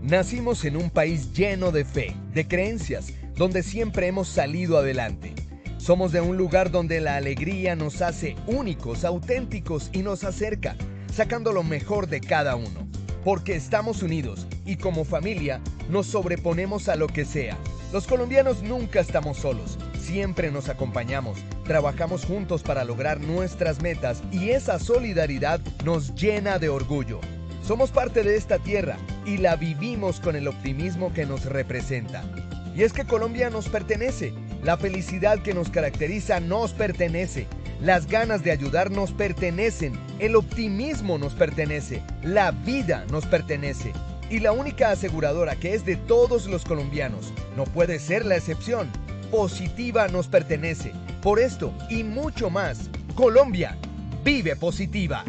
Nacimos en un país lleno de fe, de creencias, donde siempre hemos salido adelante. Somos de un lugar donde la alegría nos hace únicos, auténticos y nos acerca, sacando lo mejor de cada uno. Porque estamos unidos y como familia nos sobreponemos a lo que sea. Los colombianos nunca estamos solos, siempre nos acompañamos, trabajamos juntos para lograr nuestras metas y esa solidaridad nos llena de orgullo. Somos parte de esta tierra y la vivimos con el optimismo que nos representa. Y es que Colombia nos pertenece, la felicidad que nos caracteriza nos pertenece, las ganas de ayudar nos pertenecen, el optimismo nos pertenece, la vida nos pertenece. Y la única aseguradora que es de todos los colombianos, no puede ser la excepción, Positiva nos pertenece. Por esto y mucho más, Colombia vive Positiva.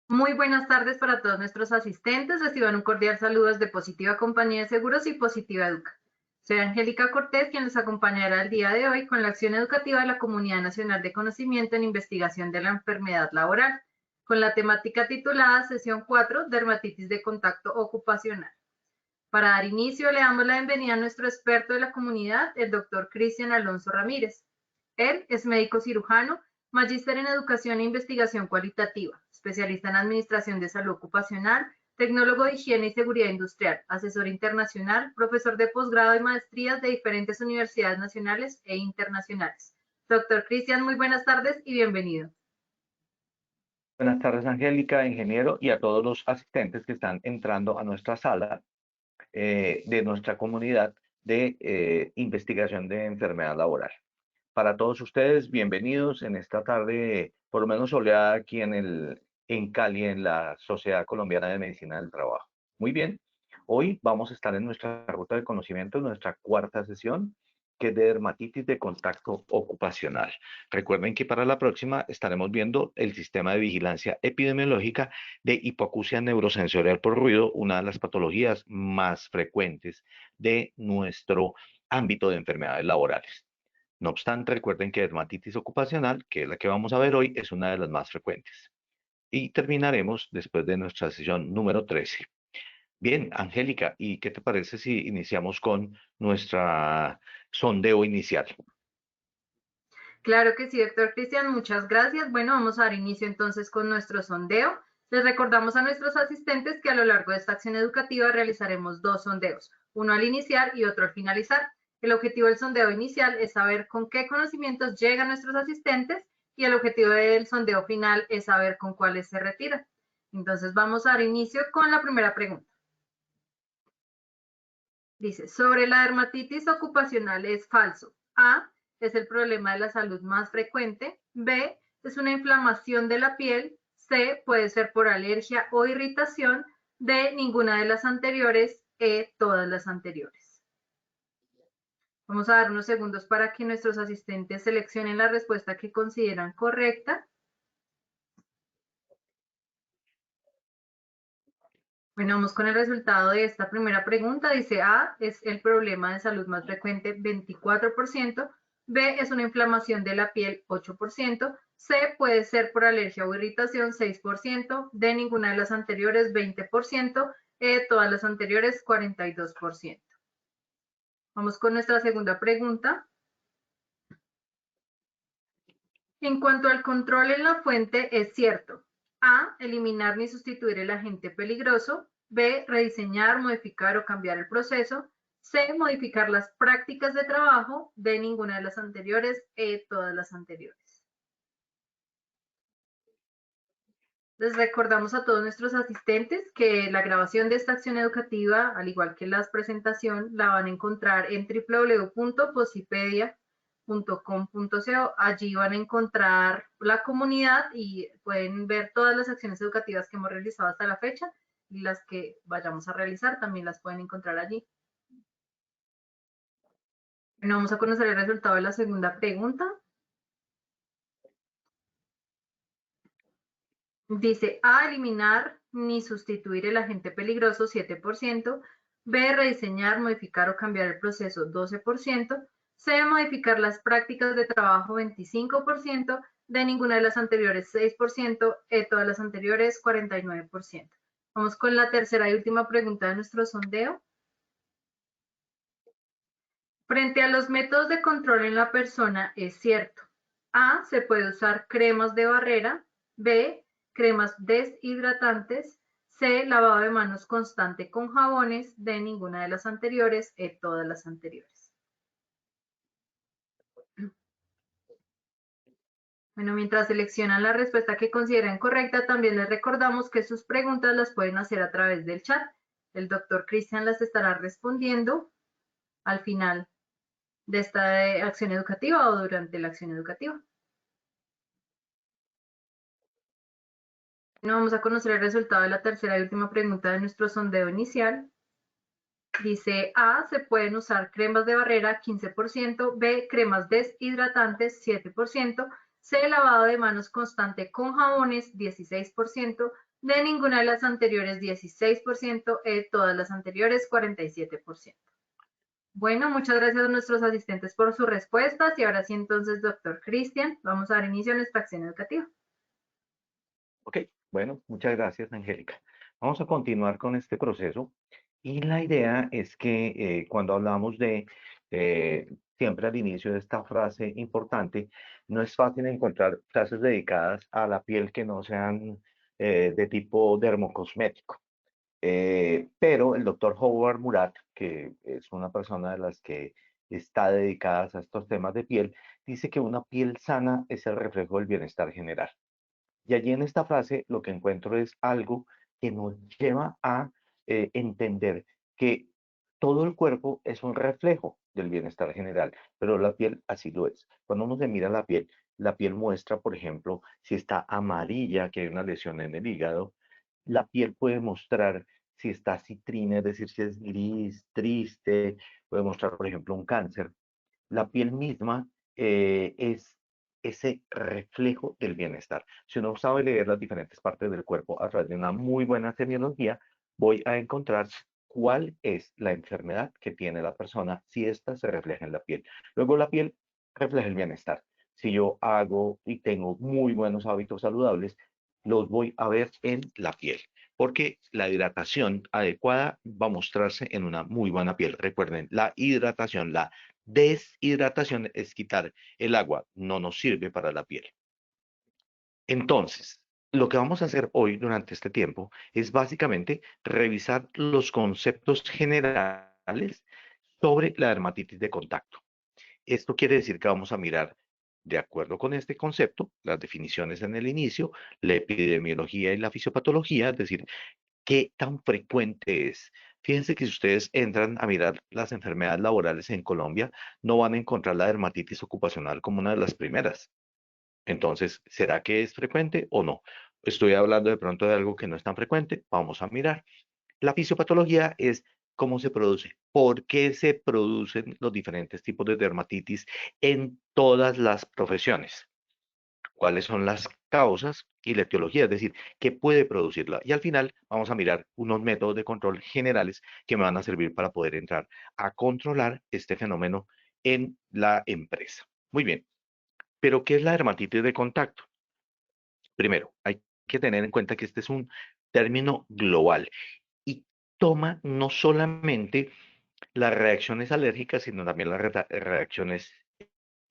Muy buenas tardes para todos nuestros asistentes. Reciban un cordial saludo desde Positiva Compañía de Seguros y Positiva Educa. Soy Angélica Cortés, quien les acompañará el día de hoy con la acción educativa de la Comunidad Nacional de Conocimiento en Investigación de la Enfermedad Laboral, con la temática titulada Sesión 4, Dermatitis de Contacto Ocupacional. Para dar inicio, le damos la bienvenida a nuestro experto de la comunidad, el doctor Cristian Alonso Ramírez. Él es médico cirujano, magíster en Educación e Investigación Cualitativa, especialista en Administración de Salud Ocupacional, tecnólogo de Higiene y Seguridad Industrial, asesor internacional, profesor de posgrado y maestrías de diferentes universidades nacionales e internacionales. Doctor Cristian, muy buenas tardes y bienvenido. Buenas tardes, Angélica, ingeniero, y a todos los asistentes que están entrando a nuestra sala de nuestra comunidad de investigación de enfermedad laboral. Para todos ustedes, bienvenidos en esta tarde, por lo menos soleada aquí en Cali, en la Sociedad Colombiana de Medicina del Trabajo. Muy bien, hoy vamos a estar en nuestra ruta de conocimiento, en nuestra cuarta sesión, que es de dermatitis de contacto ocupacional. Recuerden que para la próxima estaremos viendo el sistema de vigilancia epidemiológica de hipoacusia neurosensorial por ruido, una de las patologías más frecuentes de nuestro ámbito de enfermedades laborales. No obstante, recuerden que dermatitis ocupacional, que es la que vamos a ver hoy, es una de las más frecuentes. Y terminaremos después de nuestra sesión número 13. Bien, Angélica, ¿y qué te parece si iniciamos con nuestra sondeo inicial? Claro que sí, doctor Cristian, muchas gracias. Bueno, vamos a dar inicio entonces con nuestro sondeo. Les recordamos a nuestros asistentes que a lo largo de esta acción educativa realizaremos dos sondeos, uno al iniciar y otro al finalizar. El objetivo del sondeo inicial es saber con qué conocimientos llegan nuestros asistentes y el objetivo del sondeo final es saber con cuáles se retiran. Entonces vamos a dar inicio con la primera pregunta. Dice, sobre la dermatitis ocupacional es falso. A, es el problema de la salud más frecuente. B, es una inflamación de la piel. C, puede ser por alergia o irritación. D, ninguna de las anteriores. E, todas las anteriores. Vamos a dar unos segundos para que nuestros asistentes seleccionen la respuesta que consideran correcta. Bueno, vamos con el resultado de esta primera pregunta. Dice A, es el problema de salud más frecuente, 24%. B, es una inflamación de la piel, 8%. C, puede ser por alergia o irritación, 6%. D, ninguna de las anteriores, 20%. E, todas las anteriores, 42%. Vamos con nuestra segunda pregunta. En cuanto al control en la fuente, es cierto. A, eliminar ni sustituir el agente peligroso. B, rediseñar, modificar o cambiar el proceso. C, modificar las prácticas de trabajo. D, ninguna de las anteriores. E, todas las anteriores. Les recordamos a todos nuestros asistentes que la grabación de esta acción educativa, al igual que la presentación, la van a encontrar en www.posipedia.com.co. Allí van a encontrar la comunidad y pueden ver todas las acciones educativas que hemos realizado hasta la fecha y las que vayamos a realizar también las pueden encontrar allí. Bueno, vamos a conocer el resultado de la segunda pregunta. Dice A, eliminar ni sustituir el agente peligroso, 7%. B, rediseñar, modificar o cambiar el proceso, 12%. C, modificar las prácticas de trabajo, 25%. de ninguna de las anteriores 6%, todas las anteriores 49%. Vamos con la tercera y última pregunta de nuestro sondeo. Frente a los métodos de control en la persona, es cierto. A, se puede usar cremas de barrera. B, cremas deshidratantes. C, lavado de manos constante con jabones. D, ninguna de las anteriores. E, todas las anteriores. Bueno, mientras seleccionan la respuesta que consideran correcta, también les recordamos que sus preguntas las pueden hacer a través del chat. El doctor Cristian las estará respondiendo al final de esta acción educativa o durante la acción educativa. Bueno, vamos a conocer el resultado de la tercera y última pregunta de nuestro sondeo inicial. Dice A, se pueden usar cremas de barrera 15%, B, cremas deshidratantes 7%, C, lavado de manos constante con jabones 16%, D, ninguna de las anteriores 16%, E, todas las anteriores 47%. Bueno, muchas gracias a nuestros asistentes por sus respuestas y ahora sí entonces, doctor Cristian, vamos a dar inicio a nuestra acción educativa. Ok, bueno, muchas gracias, Angélica. Vamos a continuar con este proceso y la idea es que cuando hablamos de, siempre al inicio de esta frase importante, no es fácil encontrar frases dedicadas a la piel que no sean de tipo dermocosmético. Pero el doctor Howard Murat, que es una persona de las que está dedicada a estos temas de piel, dice que una piel sana es el reflejo del bienestar general. Y allí en esta frase lo que encuentro es algo que nos lleva a entender que todo el cuerpo es un reflejo del bienestar general, pero la piel así lo es. Cuando uno se mira la piel muestra, por ejemplo, si está amarilla, que hay una lesión en el hígado, la piel puede mostrar si está citrina, es decir, si es gris, triste, puede mostrar, por ejemplo, un cáncer. La piel misma es ese reflejo del bienestar. Si uno sabe leer las diferentes partes del cuerpo a través de una muy buena semiología, voy a encontrar cuál es la enfermedad que tiene la persona si ésta se refleja en la piel. Luego la piel refleja el bienestar. Si yo hago y tengo muy buenos hábitos saludables, los voy a ver en la piel, porque la hidratación adecuada va a mostrarse en una muy buena piel. Recuerden, la hidratación, la deshidratación es quitar el agua, no nos sirve para la piel. Entonces, lo que vamos a hacer hoy durante este tiempo es básicamente revisar los conceptos generales sobre la dermatitis de contacto. Esto quiere decir que vamos a mirar, de acuerdo con este concepto, las definiciones en el inicio, la epidemiología y la fisiopatología, es decir, ¿qué tan frecuente es? Fíjense que si ustedes entran a mirar las enfermedades laborales en Colombia, no van a encontrar la dermatitis ocupacional como una de las primeras. Entonces, ¿será que es frecuente o no? Estoy hablando de pronto de algo que no es tan frecuente. Vamos a mirar. La fisiopatología es cómo se produce, por qué se producen los diferentes tipos de dermatitis en todas las profesiones, cuáles son las causas y la etiología, es decir, qué puede producirla. Y al final vamos a mirar unos métodos de control generales que me van a servir para poder entrar a controlar este fenómeno en la empresa. Muy bien, pero ¿qué es la dermatitis de contacto? Primero, hay que tener en cuenta que este es un término global y toma no solamente las reacciones alérgicas, sino también las reacciones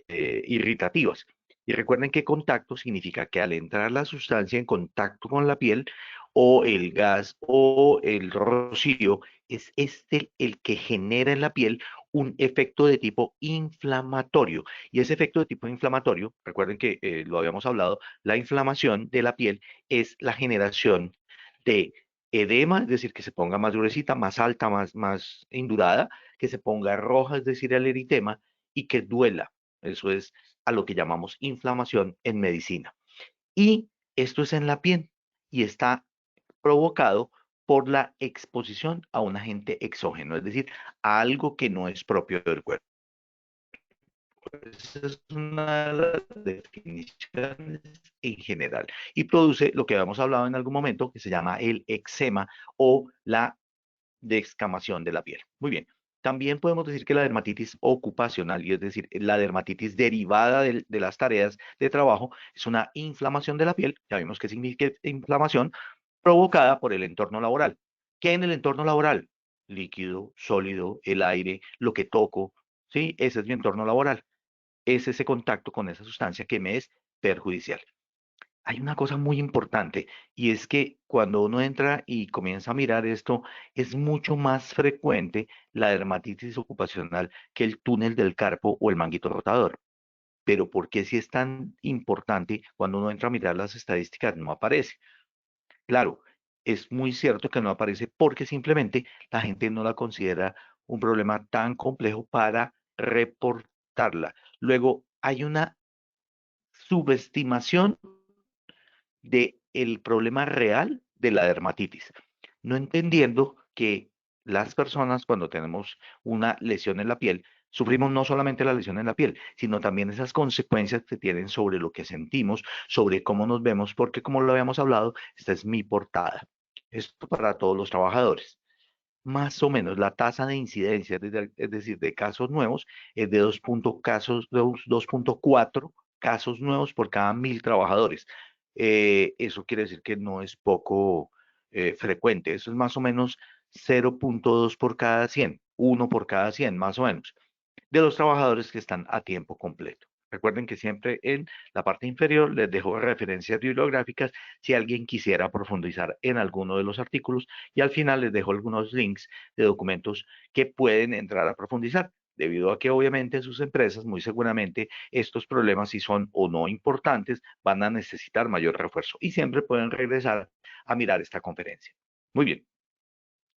irritativas. Y recuerden que contacto significa que al entrar la sustancia en contacto con la piel o el gas o el rocío, es este el que genera en la piel un efecto de tipo inflamatorio. Y ese efecto de tipo inflamatorio, recuerden que lo habíamos hablado, la inflamación de la piel es la generación de edema, es decir, que se ponga más gruesita, más alta, más indurada, que se ponga roja, es decir, el eritema, y que duela. Eso es a lo que llamamos inflamación en medicina. Y esto es en la piel y está provocado por la exposición a un agente exógeno, es decir, a algo que no es propio del cuerpo. Esa es una de las definiciones en general. Y produce lo que habíamos hablado en algún momento, que se llama el eczema o la descamación de la piel. Muy bien. También podemos decir que la dermatitis ocupacional, y es decir, la dermatitis derivada de las tareas de trabajo, es una inflamación de la piel, ya vimos qué significa inflamación, provocada por el entorno laboral. ¿Qué en el entorno laboral? Líquido, sólido, el aire, lo que toco, ¿sí? Ese es mi entorno laboral. Es ese contacto con esa sustancia que me es perjudicial. Hay una cosa muy importante y es que cuando uno entra y comienza a mirar esto, es mucho más frecuente la dermatitis ocupacional que el túnel del carpo o el manguito rotador. Pero ¿por qué si es tan importante cuando uno entra a mirar las estadísticas no aparece? Claro, es muy cierto que no aparece porque simplemente la gente no la considera un problema tan complejo para reportarla. Luego, hay una subestimación de el problema real de la dermatitis, no entendiendo que las personas cuando tenemos una lesión en la piel, sufrimos no solamente la lesión en la piel, sino también esas consecuencias que tienen sobre lo que sentimos, sobre cómo nos vemos, porque como lo habíamos hablado, esta es mi portada. Esto para todos los trabajadores. Más o menos la tasa de incidencia, es decir, de casos nuevos, es de 2.4 casos nuevos por cada 1.000 trabajadores. Eso quiere decir que no es poco frecuente. Eso es más o menos 0.2 por cada 100, uno por cada 100, más o menos de los trabajadores que están a tiempo completo. Recuerden que siempre en la parte inferior les dejo referencias bibliográficas si alguien quisiera profundizar en alguno de los artículos y al final les dejo algunos links de documentos que pueden entrar a profundizar, debido a que obviamente sus empresas, muy seguramente, estos problemas, si son o no importantes, van a necesitar mayor refuerzo y siempre pueden regresar a mirar esta conferencia. Muy bien.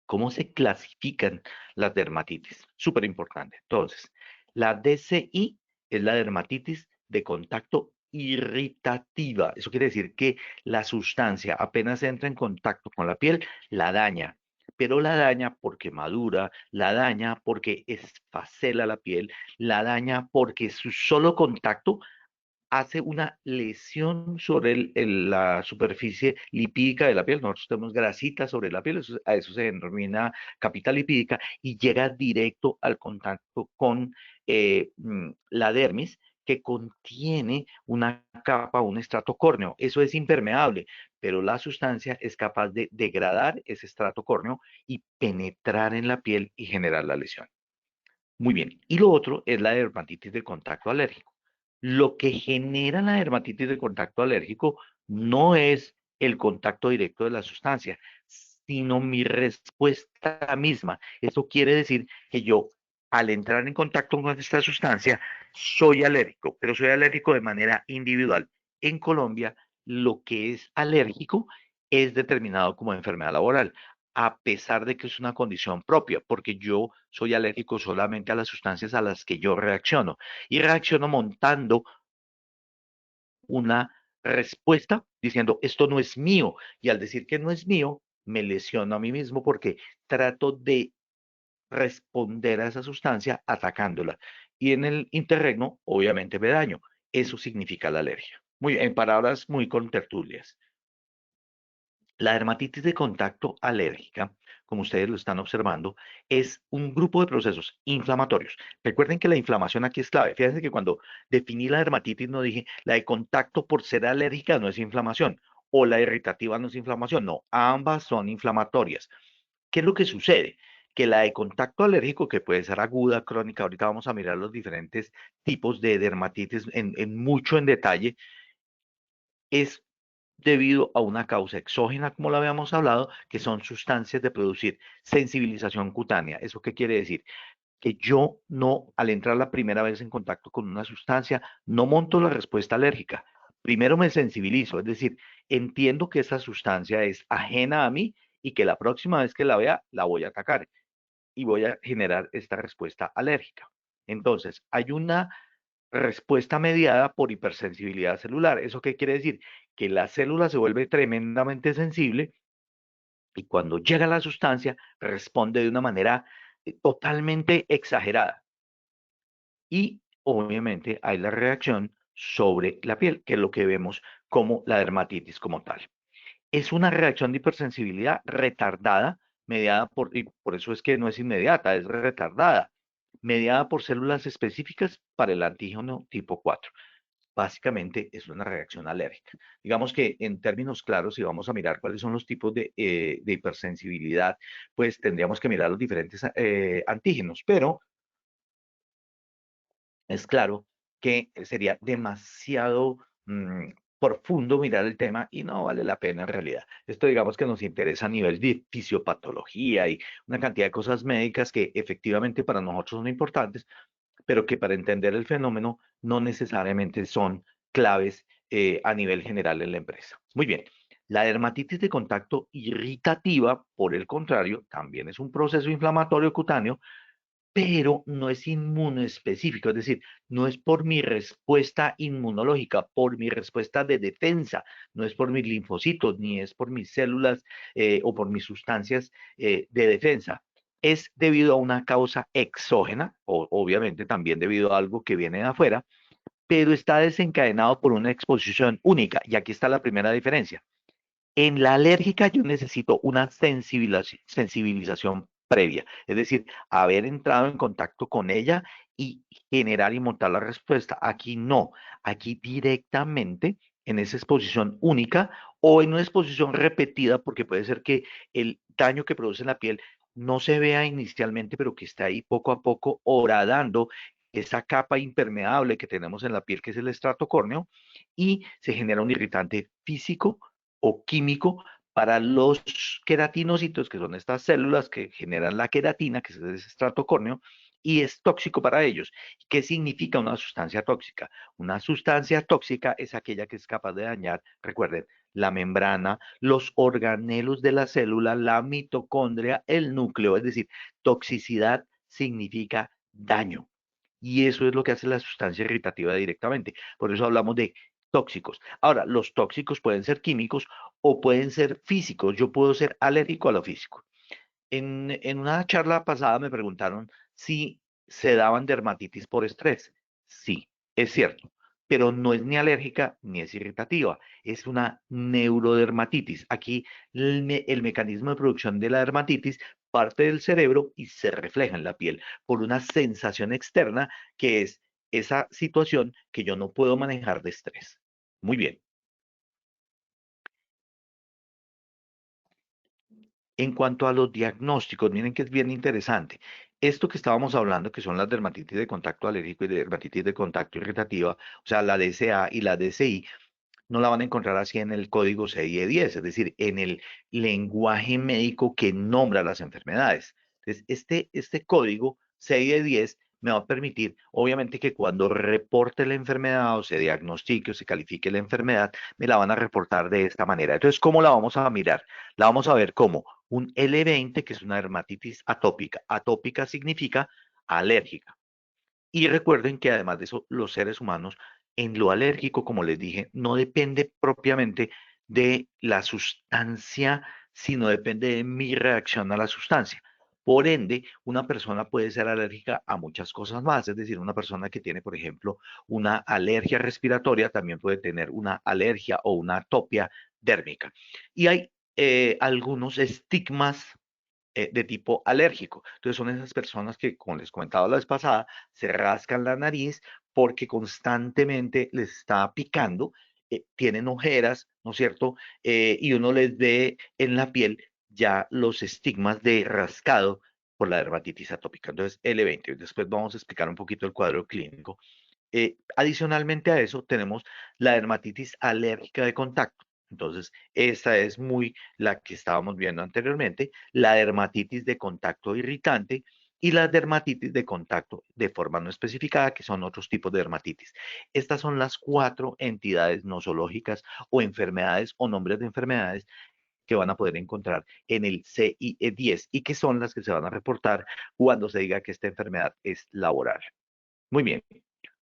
¿Cómo se clasifican las dermatitis? Súper importante. Entonces, la DCI es la dermatitis de contacto irritativa. Eso quiere decir que la sustancia apenas entra en contacto con la piel, la daña. Pero la daña porque madura, la daña porque esfacela la piel, la daña porque su solo contacto hace una lesión sobre la superficie lipídica de la piel. Nosotros tenemos grasita sobre la piel, a eso se denomina capita lipídica y llega directo al contacto con la dermis que contiene una capa, un estrato córneo. Eso es impermeable, pero la sustancia es capaz de degradar ese estrato córneo y penetrar en la piel y generar la lesión. Muy bien. Y lo otro es la dermatitis de contacto alérgico. Lo que genera la dermatitis de contacto alérgico no es el contacto directo de la sustancia, sino mi respuesta misma. Eso quiere decir que yo, al entrar en contacto con esta sustancia, soy alérgico, pero soy alérgico de manera individual. En Colombia, lo que es alérgico es determinado como enfermedad laboral, a pesar de que es una condición propia, porque yo soy alérgico solamente a las sustancias a las que yo reacciono y reacciono montando una respuesta diciendo esto no es mío y al decir que no es mío me lesiono a mí mismo porque trato de responder a esa sustancia atacándola y en el interregno obviamente me daño. Eso significa la alergia. Muy en palabras muy contertulias. La dermatitis de contacto alérgica, como ustedes lo están observando, es un grupo de procesos inflamatorios. Recuerden que la inflamación aquí es clave. Fíjense que cuando definí la dermatitis no dije la de contacto por ser alérgica no es inflamación o la irritativa no es inflamación. No, ambas son inflamatorias. ¿Qué es lo que sucede? Que la de contacto alérgico, que puede ser aguda, crónica, ahorita vamos a mirar los diferentes tipos de dermatitis en mucho en detalle, es debido a una causa exógena, como lo habíamos hablado, que son sustancias de producir sensibilización cutánea. ¿Eso qué quiere decir? Que yo no, al entrar la primera vez en contacto con una sustancia, no monto la respuesta alérgica. Primero me sensibilizo, es decir, entiendo que esa sustancia es ajena a mí y que la próxima vez que la vea, la voy a atacar y voy a generar esta respuesta alérgica. Entonces, hay una respuesta mediada por hipersensibilidad celular. ¿Eso qué quiere decir? Que la célula se vuelve tremendamente sensible y cuando llega la sustancia responde de una manera totalmente exagerada. Y obviamente hay la reacción sobre la piel, que es lo que vemos como la dermatitis como tal. Es una reacción de hipersensibilidad retardada, mediada y por eso es que no es inmediata, es retardada, mediada por células específicas para el antígeno tipo 4. Básicamente es una reacción alérgica. Digamos que en términos claros, si vamos a mirar cuáles son los tipos de hipersensibilidad, pues tendríamos que mirar los diferentes antígenos, pero es claro que sería demasiado profundo mirar el tema y no vale la pena en realidad. Esto digamos que nos interesa a nivel de fisiopatología y una cantidad de cosas médicas que efectivamente para nosotros son importantes, pero que para entender el fenómeno no necesariamente son claves a nivel general en la empresa. Muy bien. La dermatitis de contacto irritativa, por el contrario, también es un proceso inflamatorio cutáneo, pero no es inmunoespecífico, es decir, no es por mi respuesta inmunológica, por mi respuesta de defensa, no es por mis linfocitos, ni es por mis células o por mis sustancias de defensa. Es debido a una causa exógena, o obviamente también debido a algo que viene de afuera, pero está desencadenado por una exposición única. Y aquí está la primera diferencia. En la alérgica yo necesito una sensibilización previa, es decir, haber entrado en contacto con ella y generar y montar la respuesta. Aquí no, aquí directamente en esa exposición única o en una exposición repetida, porque puede ser que el daño que produce en la piel no se vea inicialmente, pero que está ahí poco a poco horadando esa capa impermeable que tenemos en la piel, que es el estrato córneo, y se genera un irritante físico o químico para los queratinocitos, que son estas células que generan la queratina, que es el estrato córneo, y es tóxico para ellos. ¿Qué significa una sustancia tóxica? Una sustancia tóxica es aquella que es capaz de dañar, recuerden, la membrana, los organelos de la célula, la mitocondria, el núcleo, es decir, toxicidad significa daño. Y eso es lo que hace la sustancia irritativa directamente. Por eso hablamos de tóxicos. Ahora, los tóxicos pueden ser químicos o pueden ser físicos. Yo puedo ser alérgico a lo físico. En una charla pasada me preguntaron si se daban dermatitis por estrés. Sí, es cierto, pero no es ni alérgica ni es irritativa, es una neurodermatitis. Aquí el mecanismo de producción de la dermatitis parte del cerebro y se refleja en la piel por una sensación externa que es esa situación que yo no puedo manejar de estrés. Muy bien. En cuanto a los diagnósticos, miren que es bien interesante. Esto que estábamos hablando, que son las dermatitis de contacto alérgico y de dermatitis de contacto irritativa, o sea, la DCA y la DCI, no la van a encontrar así en el código CIE-10, es decir, en el lenguaje médico que nombra las enfermedades. Entonces, este código CIE-10 me va a permitir, obviamente, que cuando reporte la enfermedad o se diagnostique o se califique la enfermedad, me la van a reportar de esta manera. Entonces, ¿cómo la vamos a mirar? La vamos a ver como un L20, que es una dermatitis atópica. Atópica significa alérgica. Y recuerden que además de eso, los seres humanos, en lo alérgico, como les dije, no depende propiamente de la sustancia, sino depende de mi reacción a la sustancia. Por ende, una persona puede ser alérgica a muchas cosas más. Es decir, una persona que tiene, por ejemplo, una alergia respiratoria también puede tener una alergia o una atopia dérmica. Y hay algunos estigmas de tipo alérgico. Entonces son esas personas que, como les comentaba la vez pasada, se rascan la nariz porque constantemente les está picando, tienen ojeras, ¿no es cierto? Y uno les ve en la piel ya los estigmas de rascado por la dermatitis atópica. Entonces, L20. Después vamos a explicar un poquito el cuadro clínico. Adicionalmente a eso, tenemos la dermatitis alérgica de contacto. Entonces, esta es muy la que estábamos viendo anteriormente, la dermatitis de contacto irritante y la dermatitis de contacto de forma no especificada, que son otros tipos de dermatitis. Estas son las cuatro entidades nosológicas o enfermedades o nombres de enfermedades que van a poder encontrar en el CIE-10 y que son las que se van a reportar cuando se diga que esta enfermedad es laboral. Muy bien.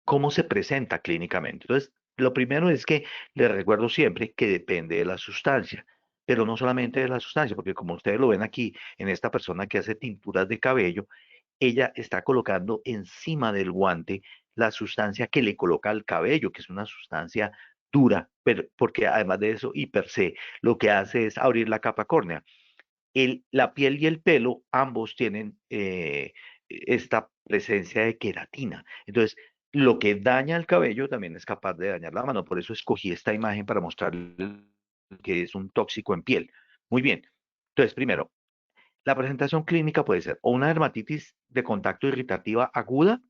¿Cómo se presenta clínicamente? Entonces, lo primero es que les recuerdo siempre que depende de la sustancia, pero no solamente de la sustancia, porque como ustedes lo ven aquí en esta persona que hace tinturas de cabello, ella está colocando encima del guante la sustancia que le coloca al cabello, que es una sustancia dura, pero porque además de eso, y per se, lo que hace es abrir la capa córnea. La piel y el pelo, ambos tienen esta presencia de queratina. Entonces, lo que daña el cabello también es capaz de dañar la mano. Por eso escogí esta imagen para mostrarles que es un tóxico en piel. Muy bien. Entonces, primero, la presentación clínica puede ser o una dermatitis de contacto irritativa aguda,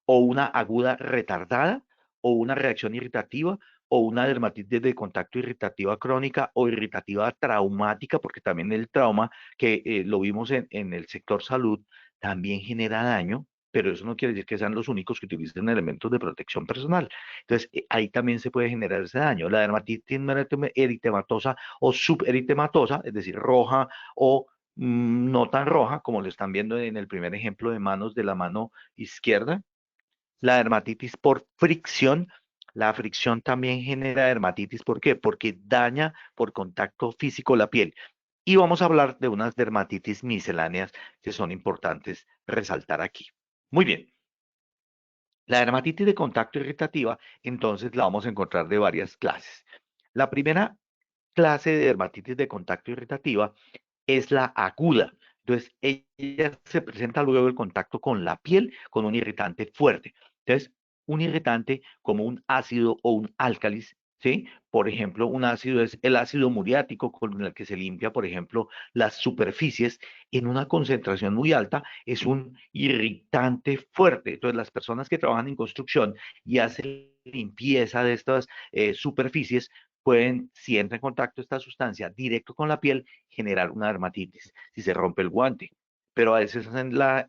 o una aguda retardada, o una reacción irritativa, o una dermatitis de contacto irritativa crónica o irritativa traumática, porque también el trauma, que lo vimos en el sector salud, también genera daño, pero eso no quiere decir que sean los únicos que utilicen elementos de protección personal. Entonces, ahí también se puede generar ese daño. La dermatitis eritematosa o suberitematosa, es decir, roja o no tan roja, como lo están viendo en el primer ejemplo de manos de la mano izquierda. La dermatitis por fricción. La fricción también genera dermatitis. ¿Por qué? Porque daña por contacto físico la piel. Y vamos a hablar de unas dermatitis misceláneas que son importantes resaltar aquí. Muy bien. La dermatitis de contacto irritativa, entonces la vamos a encontrar de varias clases. La primera clase de dermatitis de contacto irritativa es la aguda. Entonces, ella se presenta luego del contacto con la piel con un irritante fuerte. Entonces, un irritante como un ácido o un álcalis, ¿sí? Por ejemplo, un ácido es el ácido muriático con el que se limpia, por ejemplo, las superficies en una concentración muy alta, es un irritante fuerte. Entonces, las personas que trabajan en construcción y hacen limpieza de estas superficies pueden, si entra en contacto esta sustancia directo con la piel, generar una dermatitis si se rompe el guante. Pero a veces hacen la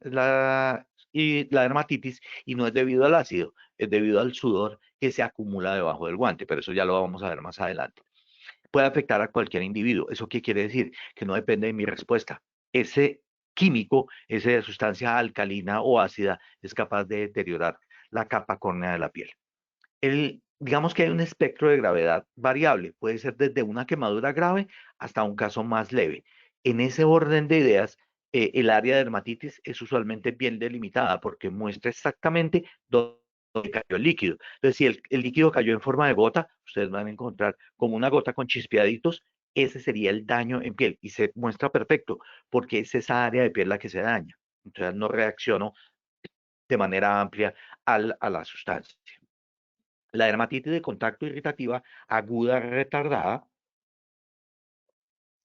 dermatitis y no es debido al ácido, es debido al sudor que se acumula debajo del guante, pero eso ya lo vamos a ver más adelante. Puede afectar a cualquier individuo. ¿Eso qué quiere decir? Que no depende de mi respuesta. Ese químico, esa sustancia alcalina o ácida, es capaz de deteriorar la capa córnea de la piel. Digamos que hay un espectro de gravedad variable, puede ser desde una quemadura grave hasta un caso más leve. En ese orden de ideas, el área de dermatitis es usualmente bien delimitada porque muestra exactamente dónde cayó el líquido. Entonces, si el líquido cayó en forma de gota, ustedes van a encontrar como una gota con chispeaditos, ese sería el daño en piel y se muestra perfecto porque es esa área de piel la que se daña. Entonces, no reacciono de manera amplia a la sustancia. La dermatitis de contacto irritativa aguda retardada,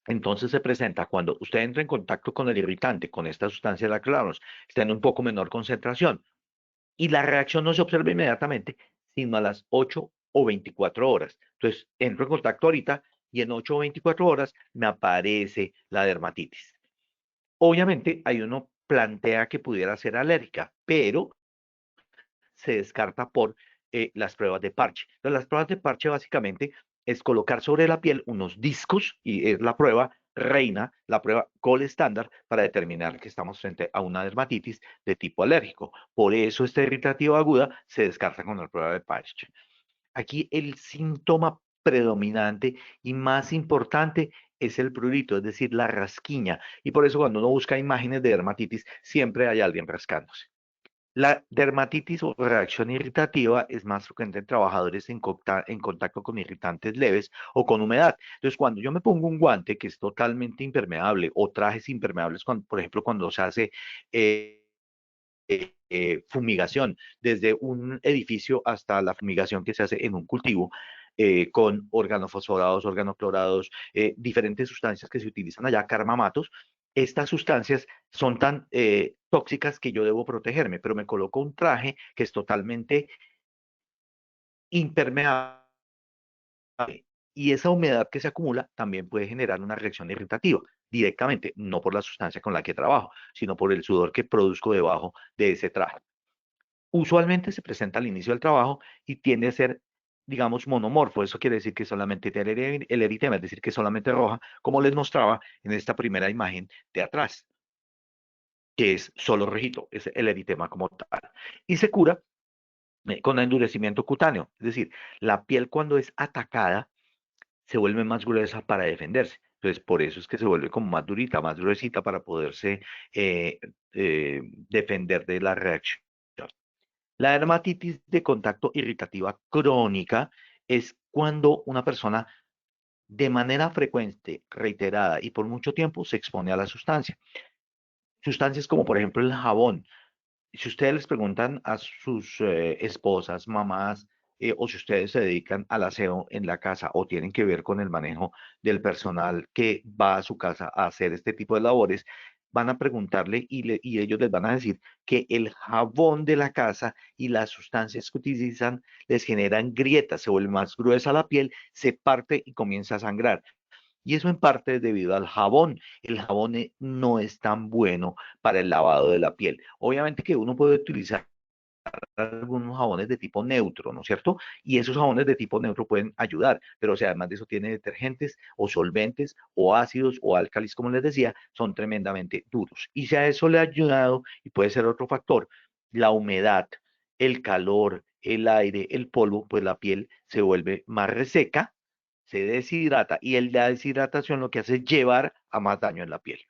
entonces se presenta cuando usted entra en contacto con el irritante, con esta sustancia de la que hablamos, está en un poco menor concentración y la reacción no se observa inmediatamente, sino a las 8 o 24 horas. Entonces, entro en contacto ahorita y en 8 o 24 horas me aparece la dermatitis. Obviamente, ahí uno plantea que pudiera ser alérgica, pero se descarta por las pruebas de parche. Entonces, las pruebas de parche básicamente es colocar sobre la piel unos discos y es la prueba reina, la prueba gold estándar para determinar que estamos frente a una dermatitis de tipo alérgico. Por eso esta irritativa aguda se descarta con la prueba de parche. Aquí el síntoma predominante y más importante es el prurito, es decir, la rasquiña. Y por eso cuando uno busca imágenes de dermatitis, siempre hay alguien rascándose. La dermatitis o reacción irritativa es más frecuente en trabajadores en contacto con irritantes leves o con humedad. Entonces, cuando yo me pongo un guante que es totalmente impermeable o trajes impermeables, por ejemplo, cuando se hace eh, fumigación, desde un edificio hasta la fumigación que se hace en un cultivo, con organofosforados, organoclorados, diferentes sustancias que se utilizan allá, carbamatos. Estas sustancias son tan tóxicas que yo debo protegerme, pero me coloco un traje que es totalmente impermeable y esa humedad que se acumula también puede generar una reacción irritativa directamente, no por la sustancia con la que trabajo, sino por el sudor que produzco debajo de ese traje. Usualmente se presenta al inicio del trabajo y tiende a ser, digamos, monomorfo. Eso quiere decir que solamente tiene el eritema, es decir, que solamente roja, como les mostraba en esta primera imagen de atrás, que es solo rojito, es el eritema como tal. Y se cura con endurecimiento cutáneo, es decir, la piel cuando es atacada se vuelve más gruesa para defenderse. Entonces, por eso es que se vuelve como más durita, más gruesita para poderse defender de la reacción. La dermatitis de contacto irritativa crónica es cuando una persona de manera frecuente, reiterada y por mucho tiempo, se expone a la sustancia. Sustancias como por ejemplo el jabón. Si ustedes les preguntan a sus esposas, mamás, o si ustedes se dedican al aseo en la casa o tienen que ver con el manejo del personal que va a su casa a hacer este tipo de labores, van a preguntarle y ellos les van a decir que el jabón de la casa y las sustancias que utilizan les generan grietas, se vuelve más gruesa la piel, se parte y comienza a sangrar. Y eso en parte es debido al jabón. El jabón no es tan bueno para el lavado de la piel. Obviamente que uno puede utilizar algunos jabones de tipo neutro, ¿no es cierto? Y esos jabones de tipo neutro pueden ayudar, pero o sea, además de eso tiene detergentes o solventes o ácidos o álcalis, como les decía, son tremendamente duros. Y si a eso le ha ayudado, y puede ser otro factor, la humedad, el calor, el aire, el polvo, pues la piel se vuelve más reseca, se deshidrata y la deshidratación lo que hace es llevar a más daño en la piel.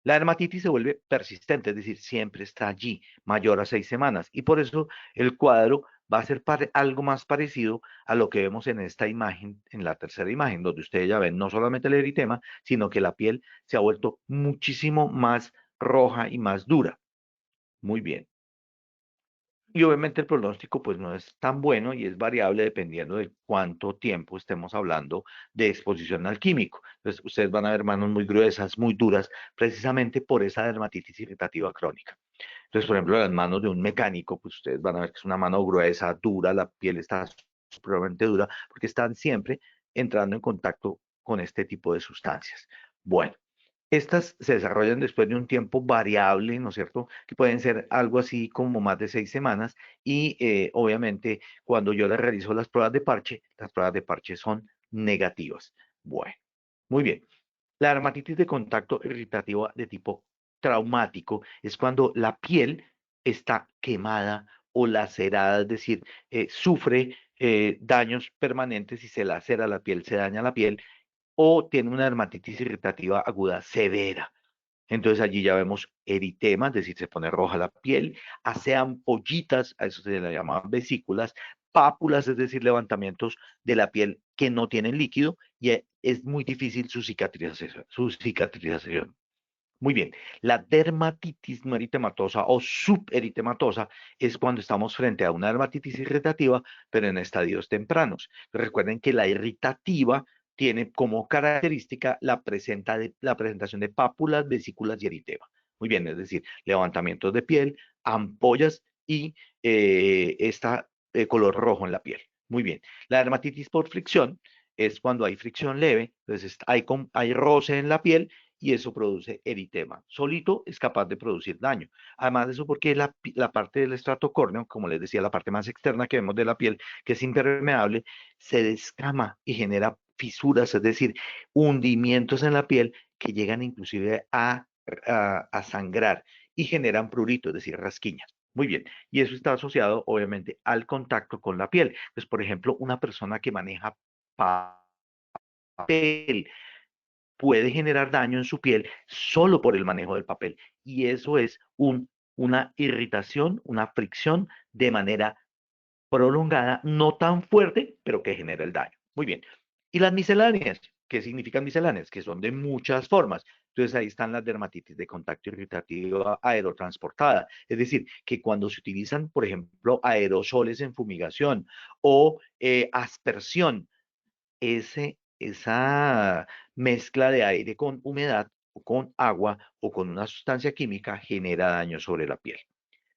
La dermatitis se vuelve persistente, es decir, siempre está allí, mayor a 6 semanas, y por eso el cuadro va a ser algo más parecido a lo que vemos en esta imagen, en la tercera imagen, donde ustedes ya ven no solamente el eritema, sino que la piel se ha vuelto muchísimo más roja y más dura. Muy bien. Y obviamente el pronóstico pues no es tan bueno y es variable dependiendo de cuánto tiempo estemos hablando de exposición al químico. Entonces ustedes van a ver manos muy gruesas, muy duras, precisamente por esa dermatitis irritativa crónica. Entonces, por ejemplo, las manos de un mecánico, pues ustedes van a ver que es una mano gruesa, dura, la piel está supremamente dura, porque están siempre entrando en contacto con este tipo de sustancias. Bueno, estas se desarrollan después de un tiempo variable, ¿no es cierto? Que pueden ser algo así como más de 6 semanas y obviamente cuando yo les realizo las pruebas de parche son negativas. Bueno, muy bien. La dermatitis de contacto irritativa de tipo traumático es cuando la piel está quemada o lacerada, es decir, sufre daños permanentes y se lacera la piel, se daña la piel o tiene una dermatitis irritativa aguda severa. Entonces allí ya vemos eritema, es decir, se pone roja la piel, hace ampollitas, a eso se le llamaban vesículas, pápulas, es decir, levantamientos de la piel que no tienen líquido y es muy difícil su cicatrización. Muy bien, la dermatitis no eritematosa o suberitematosa es cuando estamos frente a una dermatitis irritativa, pero en estadios tempranos. Recuerden que la irritativa tiene como característica la presentación de pápulas, vesículas y eritema. Muy bien, es decir, levantamientos de piel, ampollas y esta color rojo en la piel. Muy bien, la dermatitis por fricción es cuando hay fricción leve, entonces hay roce en la piel y eso produce eritema. Solito es capaz de producir daño. Además de eso, porque la parte del estrato córneo, como les decía, la parte más externa que vemos de la piel, que es impermeable, se descama y genera fisuras, es decir, hundimientos en la piel que llegan inclusive a sangrar y generan prurito, es decir, rasquiñas. Muy bien, y eso está asociado obviamente al contacto con la piel. Pues, por ejemplo, una persona que maneja papel puede generar daño en su piel solo por el manejo del papel. Y eso es una irritación, una fricción de manera prolongada, no tan fuerte, pero que genera el daño. Muy bien. Y las misceláneas, ¿qué significan misceláneas? Que son de muchas formas. Entonces ahí están las dermatitis de contacto irritativo aerotransportada. Es decir, que cuando se utilizan, por ejemplo, aerosoles en fumigación o aspersión, esa mezcla de aire con humedad o con agua o con una sustancia química genera daño sobre la piel.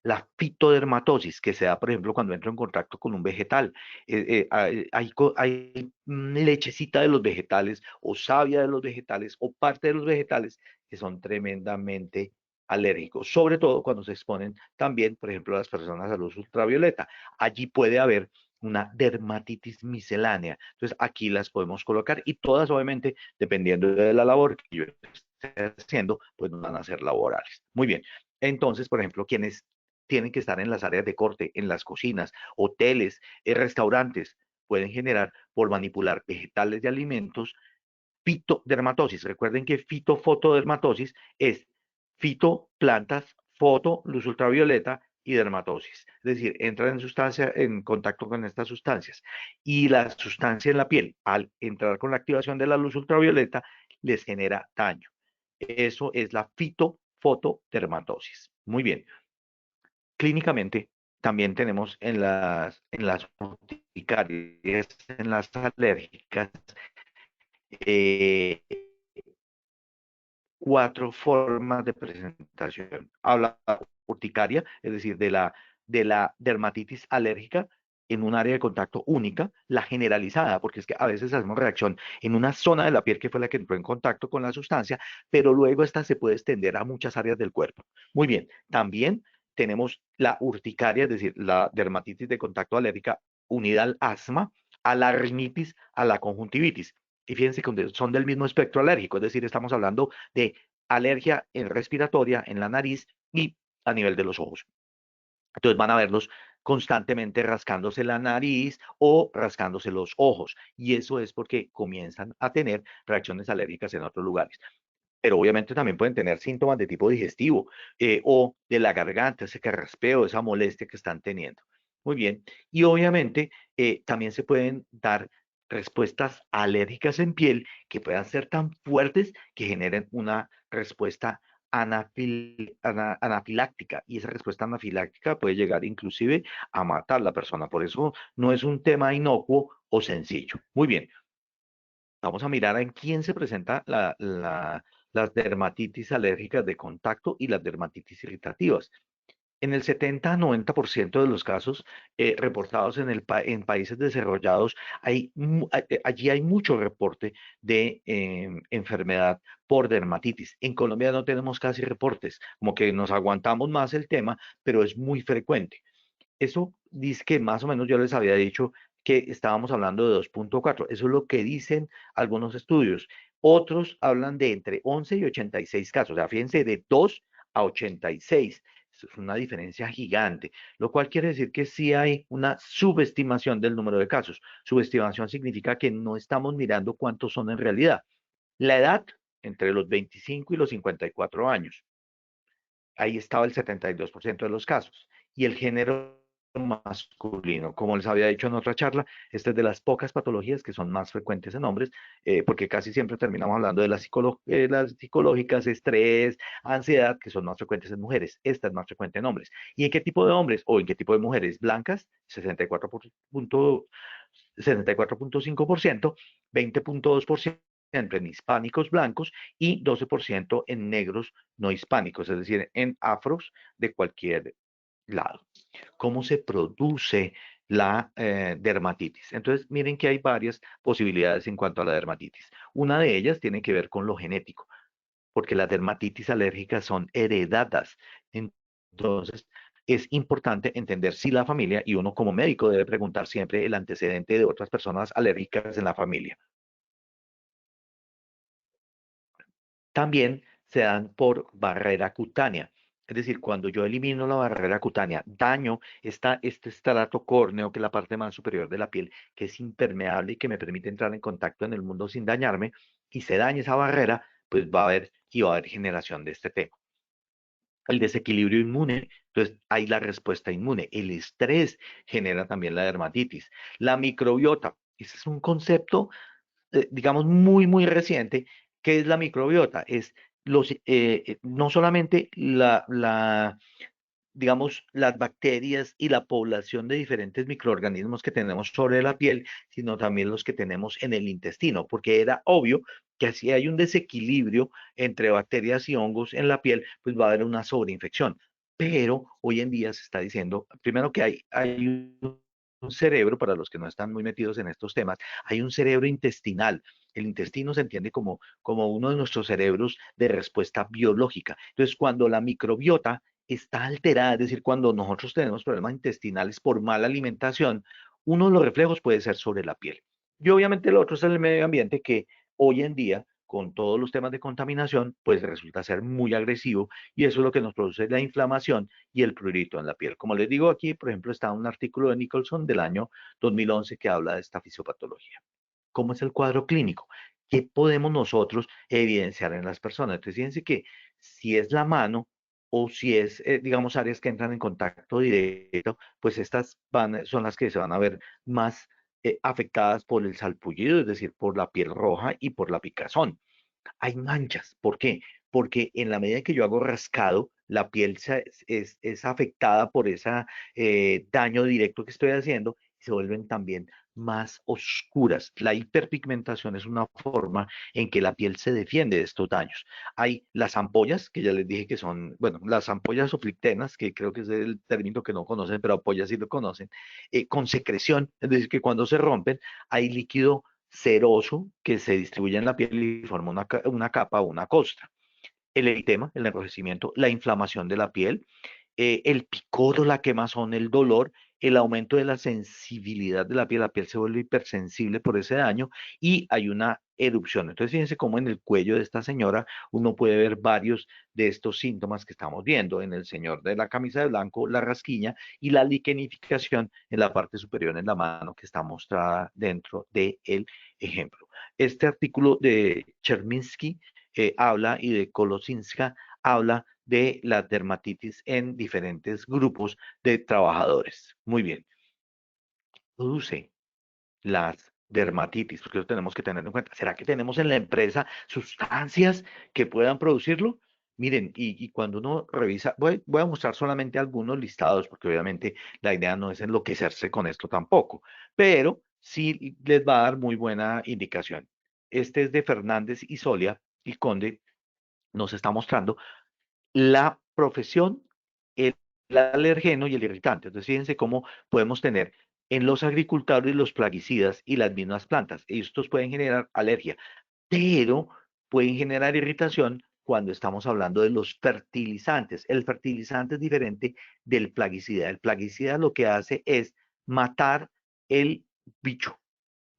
La fitodermatosis, que se da, por ejemplo, cuando entro en contacto con un vegetal. Hay lechecita de los vegetales o savia de los vegetales o parte de los vegetales que son tremendamente alérgicos, sobre todo cuando se exponen también, por ejemplo, las personas a luz ultravioleta. Allí puede haber una dermatitis miscelánea. Entonces, aquí las podemos colocar y todas, obviamente, dependiendo de la labor que yo esté haciendo, pues van a ser laborales. Muy bien. Entonces, por ejemplo, quienes tienen que estar en las áreas de corte, en las cocinas, hoteles, restaurantes, pueden generar por manipular vegetales de alimentos fitodermatosis. Recuerden que fitofotodermatosis es fito, plantas, foto, luz ultravioleta, y dermatosis. Es decir, entran en contacto con estas sustancias. Y la sustancia en la piel, al entrar con la activación de la luz ultravioleta, les genera daño. Eso es la fitofotodermatosis. Muy bien. Clínicamente, también tenemos en las urticarias, en las alérgicas, eh, 4 formas de presentación. Habla urticaria, es decir, de la dermatitis alérgica en un área de contacto única, la generalizada, porque es que a veces hacemos reacción en una zona de la piel que fue la que entró en contacto con la sustancia, pero luego esta se puede extender a muchas áreas del cuerpo. Muy bien, también tenemos la urticaria, es decir, la dermatitis de contacto alérgica unida al asma, a la rinitis, a la conjuntivitis. Y fíjense que son del mismo espectro alérgico, es decir, estamos hablando de alergia en respiratoria, en la nariz y a nivel de los ojos. Entonces van a verlos constantemente rascándose la nariz o rascándose los ojos. Y eso es porque comienzan a tener reacciones alérgicas en otros lugares. Pero obviamente también pueden tener síntomas de tipo digestivo o de la garganta, ese carraspeo, esa molestia que están teniendo. Muy bien. Y obviamente también se pueden dar respuestas alérgicas en piel que puedan ser tan fuertes que generen una respuesta anafiláctica. Y esa respuesta anafiláctica puede llegar inclusive a matar a la persona. Por eso no es un tema inocuo o sencillo. Muy bien. Vamos a mirar en quién se presenta las dermatitis alérgicas de contacto y las dermatitis irritativas. En el 70 a 90% de los casos reportados en países desarrollados, allí hay mucho reporte de enfermedad por dermatitis. En Colombia no tenemos casi reportes, como que nos aguantamos más el tema, pero es muy frecuente. Eso dice que más o menos yo les había dicho que estábamos hablando de 2,4. Eso es lo que dicen algunos estudios. Otros hablan de entre 11 y 86 casos. O sea, fíjense, de 2 a 86. Eso es una diferencia gigante, lo cual quiere decir que sí hay una subestimación del número de casos. Subestimación significa que no estamos mirando cuántos son en realidad. La edad, entre los 25 y los 54 años. Ahí estaba el 72% de los casos. Y el género masculino, como les había dicho en otra charla, esta es de las pocas patologías que son más frecuentes en hombres, porque casi siempre terminamos hablando de las psicológicas, estrés, ansiedad, que son más frecuentes en mujeres. Esta es más frecuente en hombres. ¿Y en qué tipo de hombres o en qué tipo de mujeres? Blancas, 64,5%, 20,2% en hispánicos blancos y 12% en negros no hispánicos, es decir, en afros de cualquier lado. ¿Cómo se produce la dermatitis? Entonces, miren que hay varias posibilidades en cuanto a la dermatitis. Una de ellas tiene que ver con lo genético, porque las dermatitis alérgicas son heredadas. Entonces, es importante entender si la familia, y uno como médico debe preguntar siempre el antecedente de otras personas alérgicas en la familia. También se dan por barrera cutánea. Es decir, cuando yo elimino la barrera cutánea, daño este estrato córneo, que es la parte más superior de la piel, que es impermeable y que me permite entrar en contacto en el mundo sin dañarme, y se daña esa barrera, pues va a haber generación de este tema. El desequilibrio inmune, entonces hay la respuesta inmune. El estrés genera también la dermatitis. La microbiota, ese es un concepto digamos, muy, muy reciente. ¿Qué es la microbiota? Es no solamente digamos, las bacterias y la población de diferentes microorganismos que tenemos sobre la piel, sino también los que tenemos en el intestino, porque era obvio que si hay un desequilibrio entre bacterias y hongos en la piel, pues va a haber una sobreinfección. Pero hoy en día se está diciendo, primero que hay un cerebro, para los que no están muy metidos en estos temas, hay un cerebro intestinal. El intestino se entiende como uno de nuestros cerebros de respuesta biológica. Entonces, cuando la microbiota está alterada, es decir, cuando nosotros tenemos problemas intestinales por mala alimentación, uno de los reflejos puede ser sobre la piel. Y obviamente el otro es el medio ambiente que hoy en día, con todos los temas de contaminación, pues resulta ser muy agresivo y eso es lo que nos produce la inflamación y el prurito en la piel. Como les digo aquí, por ejemplo, está un artículo de Nicholson del año 2011 que habla de esta fisiopatología. ¿Cómo es el cuadro clínico? ¿Qué podemos nosotros evidenciar en las personas? Entonces, fíjense que si es la mano, o si es, digamos, áreas que entran en contacto directo, pues estas son las que se van a ver más afectadas por el salpullido, es decir, por la piel roja y por la picazón. Hay manchas. ¿Por qué? Porque en la medida que yo hago rascado, la piel es afectada por ese daño directo que estoy haciendo y se vuelven también más oscuras. La hiperpigmentación es una forma en que la piel se defiende de estos daños. Hay las ampollas, que ya les dije que son, bueno, las ampollas oplictenas, que creo que es el término que no conocen, pero ampollas sí lo conocen, con secreción, es decir, que cuando se rompen hay líquido ceroso que se distribuye en la piel y forma una capa o una costra. El eritema, el enrojecimiento, la inflamación de la piel, el picor, la quemazón, el dolor, el aumento de la sensibilidad de la piel se vuelve hipersensible por ese daño y hay una erupción. Entonces, fíjense cómo en el cuello de esta señora uno puede ver varios de estos síntomas que estamos viendo. En el señor de la camisa de blanco, la rasquiña y la liquenificación en la parte superior en la mano que está mostrada dentro del ejemplo. Este artículo de Cherminsky habla y de Kolosinska habla de la dermatitis en diferentes grupos de trabajadores. Muy bien. Produce las dermatitis, porque eso tenemos que tener en cuenta. ¿Será que tenemos en la empresa sustancias que puedan producirlo? Miren, y cuando uno revisa, voy a mostrar solamente algunos listados, porque obviamente la idea no es enloquecerse con esto tampoco, pero sí les va a dar muy buena indicación. Este es de Fernández y Solia, y Conde nos está mostrando la profesión, el alergeno y el irritante. Entonces, fíjense cómo podemos tener en los agricultores los plaguicidas y las mismas plantas. Estos pueden generar alergia, pero pueden generar irritación cuando estamos hablando de los fertilizantes. El fertilizante es diferente del plaguicida. El plaguicida lo que hace es matar el bicho,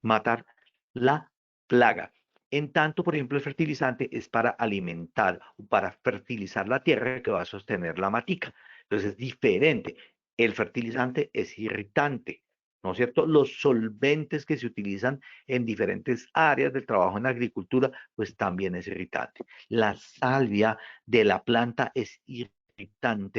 matar la plaga. En tanto, por ejemplo, el fertilizante es para alimentar, para fertilizar la tierra que va a sostener la matica. Entonces es diferente. El fertilizante es irritante, ¿no es cierto? Los solventes que se utilizan en diferentes áreas del trabajo en agricultura, pues también es irritante. La salvia de la planta es irritante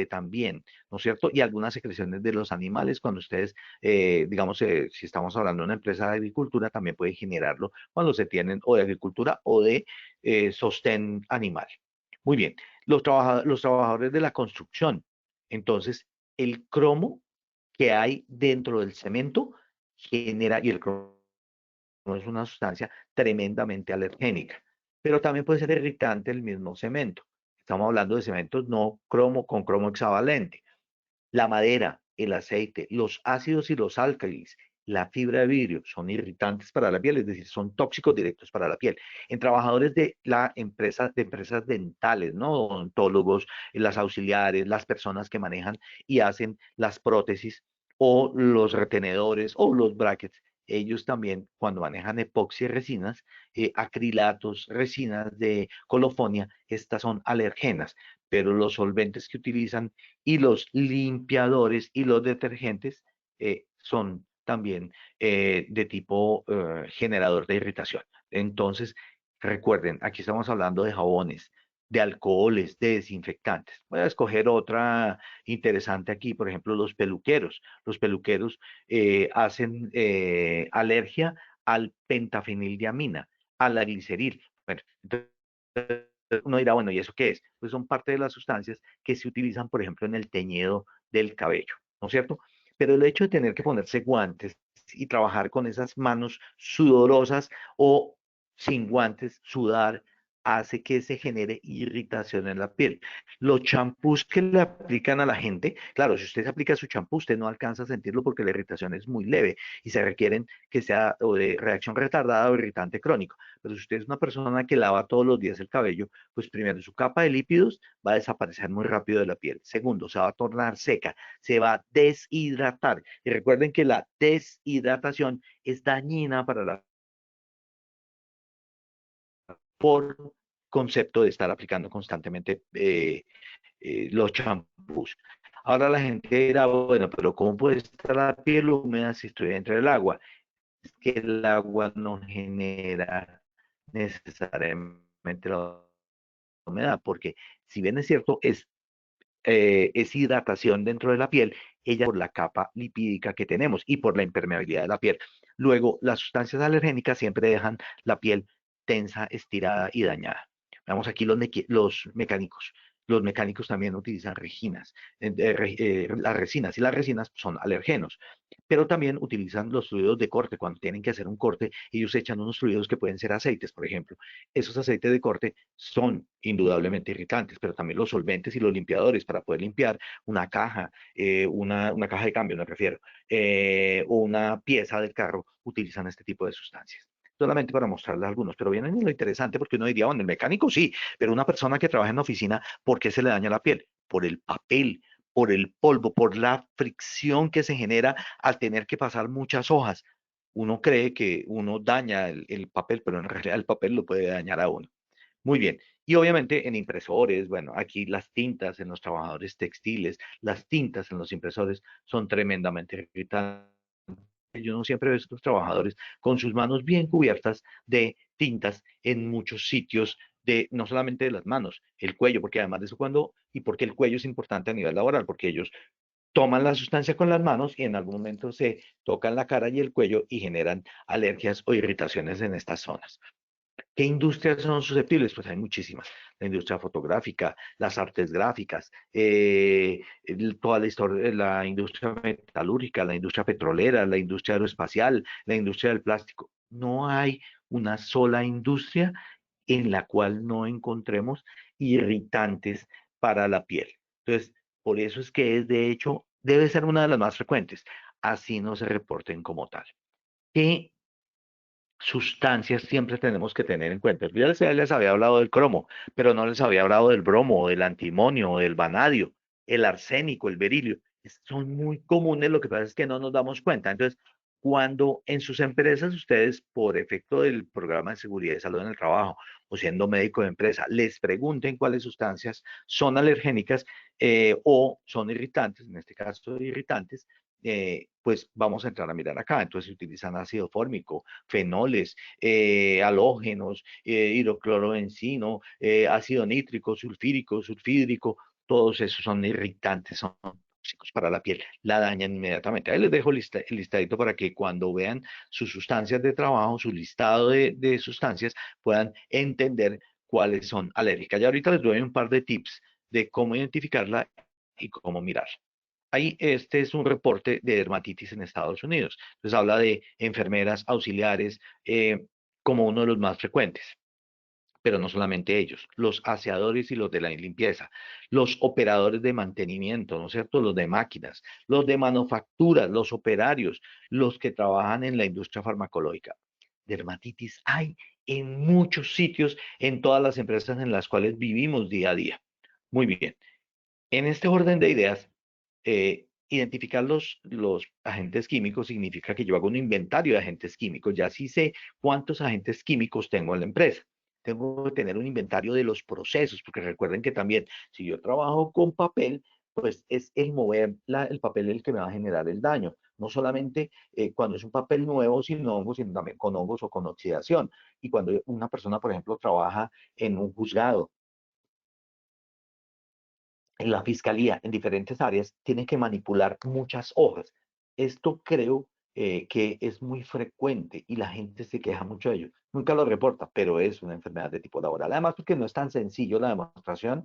también, ¿no es cierto? Y algunas secreciones de los animales, cuando ustedes digamos, si estamos hablando de una empresa de agricultura, también puede generarlo cuando se tienen o de agricultura o de sostén animal. Muy bien, los trabajadores de la construcción. Entonces, el cromo que hay dentro del cemento genera, y el cromo es una sustancia tremendamente alergénica, pero también puede ser irritante el mismo cemento. Estamos hablando de cementos no cromo con cromo hexavalente. La madera, el aceite, los ácidos y los álcalis, la fibra de vidrio son irritantes para la piel, es decir, son tóxicos directos para la piel. En trabajadores de la empresa, de empresas dentales, ¿no? Odontólogos, las auxiliares, las personas que manejan y hacen las prótesis o los retenedores o los brackets, ellos también cuando manejan epoxi resinas, acrilatos, resinas de colofonia, estas son alergenas, pero los solventes que utilizan y los limpiadores y los detergentes son también de tipo generador de irritación. Entonces, recuerden, aquí estamos hablando de jabones, de alcoholes, de desinfectantes. Voy a escoger otra interesante aquí, por ejemplo, los peluqueros. Los peluqueros hacen alergia al pentafenildiamina, a la gliceril. Bueno, entonces uno dirá, bueno, ¿y eso qué es? Pues son parte de las sustancias que se utilizan, por ejemplo, en el teñido del cabello, ¿no es cierto? Pero el hecho de tener que ponerse guantes y trabajar con esas manos sudorosas o sin guantes, sudar, hace que se genere irritación en la piel. Los champús que le aplican a la gente, claro, si usted se aplica su champú, usted no alcanza a sentirlo porque la irritación es muy leve y se requieren que sea o de reacción retardada o irritante crónico. Pero si usted es una persona que lava todos los días el cabello, pues primero su capa de lípidos va a desaparecer muy rápido de la piel. Segundo, se va a tornar seca, se va a deshidratar. Y recuerden que la deshidratación es dañina para la por concepto de estar aplicando constantemente los champús. Ahora la gente dirá, bueno, pero ¿cómo puede estar la piel húmeda si estoy dentro del agua? Es que el agua no genera necesariamente la humedad, porque si bien es cierto, es es hidratación dentro de la piel, ella por la capa lipídica que tenemos y por la impermeabilidad de la piel. Luego, las sustancias alergénicas siempre dejan la piel tensa, estirada y dañada. Vamos aquí los mecánicos. Los mecánicos también utilizan resinas. Las resinas y las resinas son alergenos, pero también utilizan los fluidos de corte. Cuando tienen que hacer un corte, ellos echan unos fluidos que pueden ser aceites, por ejemplo. Esos aceites de corte son indudablemente irritantes, pero también los solventes y los limpiadores para poder limpiar una caja, una caja de cambio, me refiero, o una pieza del carro, utilizan este tipo de sustancias. Solamente para mostrarles algunos, pero vienen lo interesante porque uno diría, bueno, el mecánico sí, pero una persona que trabaja en la oficina, ¿por qué se le daña la piel? Por el papel, por el polvo, por la fricción que se genera al tener que pasar muchas hojas. Uno cree que uno daña el papel, pero en realidad el papel lo puede dañar a uno. Muy bien. Y obviamente en impresores, bueno, aquí las tintas en los trabajadores textiles, las tintas en los impresores son tremendamente irritantes. Yo no siempre veo a estos trabajadores con sus manos bien cubiertas de tintas en muchos sitios de no solamente de las manos, el cuello, porque además de eso y porque el cuello es importante a nivel laboral, porque ellos toman la sustancia con las manos y en algún momento se tocan la cara y el cuello y generan alergias o irritaciones en estas zonas. ¿Qué industrias son susceptibles? Pues hay muchísimas. La industria fotográfica, las artes gráficas, toda la historia, la industria metalúrgica, la industria petrolera, la industria aeroespacial, la industria del plástico. No hay una sola industria en la cual no encontremos irritantes para la piel. Entonces, por eso es que es, de hecho, debe ser una de las más frecuentes. Así no se reporten como tal. ¿Qué sustancias siempre tenemos que tener en cuenta? Ya les había hablado del cromo, pero no les había hablado del bromo, del antimonio, del vanadio, el arsénico, el berilio. Son muy comunes, lo que pasa es que no nos damos cuenta. Entonces, cuando en sus empresas ustedes, por efecto del programa de seguridad y salud en el trabajo o siendo médico de empresa, les pregunten cuáles sustancias son alergénicas o son irritantes, en este caso irritantes, pues vamos a entrar a mirar acá. Entonces, se utilizan ácido fórmico, fenoles, halógenos, hidroclorobencino, ácido nítrico, sulfírico, sulfídrico, todos esos son irritantes, son tóxicos para la piel, la dañan inmediatamente. Ahí les dejo el listadito para que cuando vean sus sustancias de trabajo, su listado de sustancias, puedan entender cuáles son alérgicas. Y ahorita les doy un par de tips de cómo identificarla y cómo mirar. Ahí este es un reporte de dermatitis en Estados Unidos. Entonces habla de enfermeras auxiliares como uno de los más frecuentes, pero no solamente ellos, los aseadores y los de la limpieza, los operadores de mantenimiento, ¿no es cierto? Los de máquinas, los de manufacturas, los operarios, los que trabajan en la industria farmacológica. Dermatitis hay en muchos sitios, en todas las empresas en las cuales vivimos día a día. Muy bien. En este orden de ideas, identificar los agentes químicos significa que yo hago un inventario de agentes químicos. Ya sí sé cuántos agentes químicos tengo en la empresa. Tengo que tener un inventario de los procesos, porque recuerden que también si yo trabajo con papel, pues es el mover el papel el que me va a generar el daño. No solamente cuando es un papel nuevo sin hongos, sino también con hongos o con oxidación. Y cuando una persona, por ejemplo, trabaja en un juzgado, en la fiscalía, en diferentes áreas, tiene que manipular muchas hojas. Esto creo que es muy frecuente y la gente se queja mucho de ello. Nunca lo reporta, pero es una enfermedad de tipo laboral. Además, porque no es tan sencillo la demostración.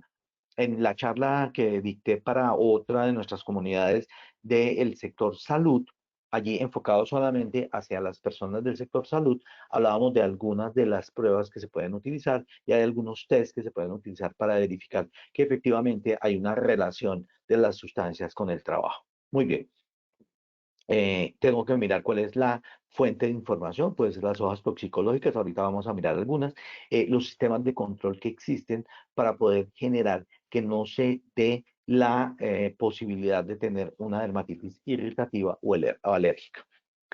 En la charla que dicté para otra de nuestras comunidades del sector salud, allí enfocado solamente hacia las personas del sector salud, hablábamos de algunas de las pruebas que se pueden utilizar y hay algunos test que se pueden utilizar para verificar que efectivamente hay una relación de las sustancias con el trabajo. Muy bien. Tengo que mirar cuál es la fuente de información, puede ser las hojas toxicológicas, ahorita vamos a mirar algunas, los sistemas de control que existen para poder generar que no se dé la posibilidad de tener una dermatitis irritativa o alérgica.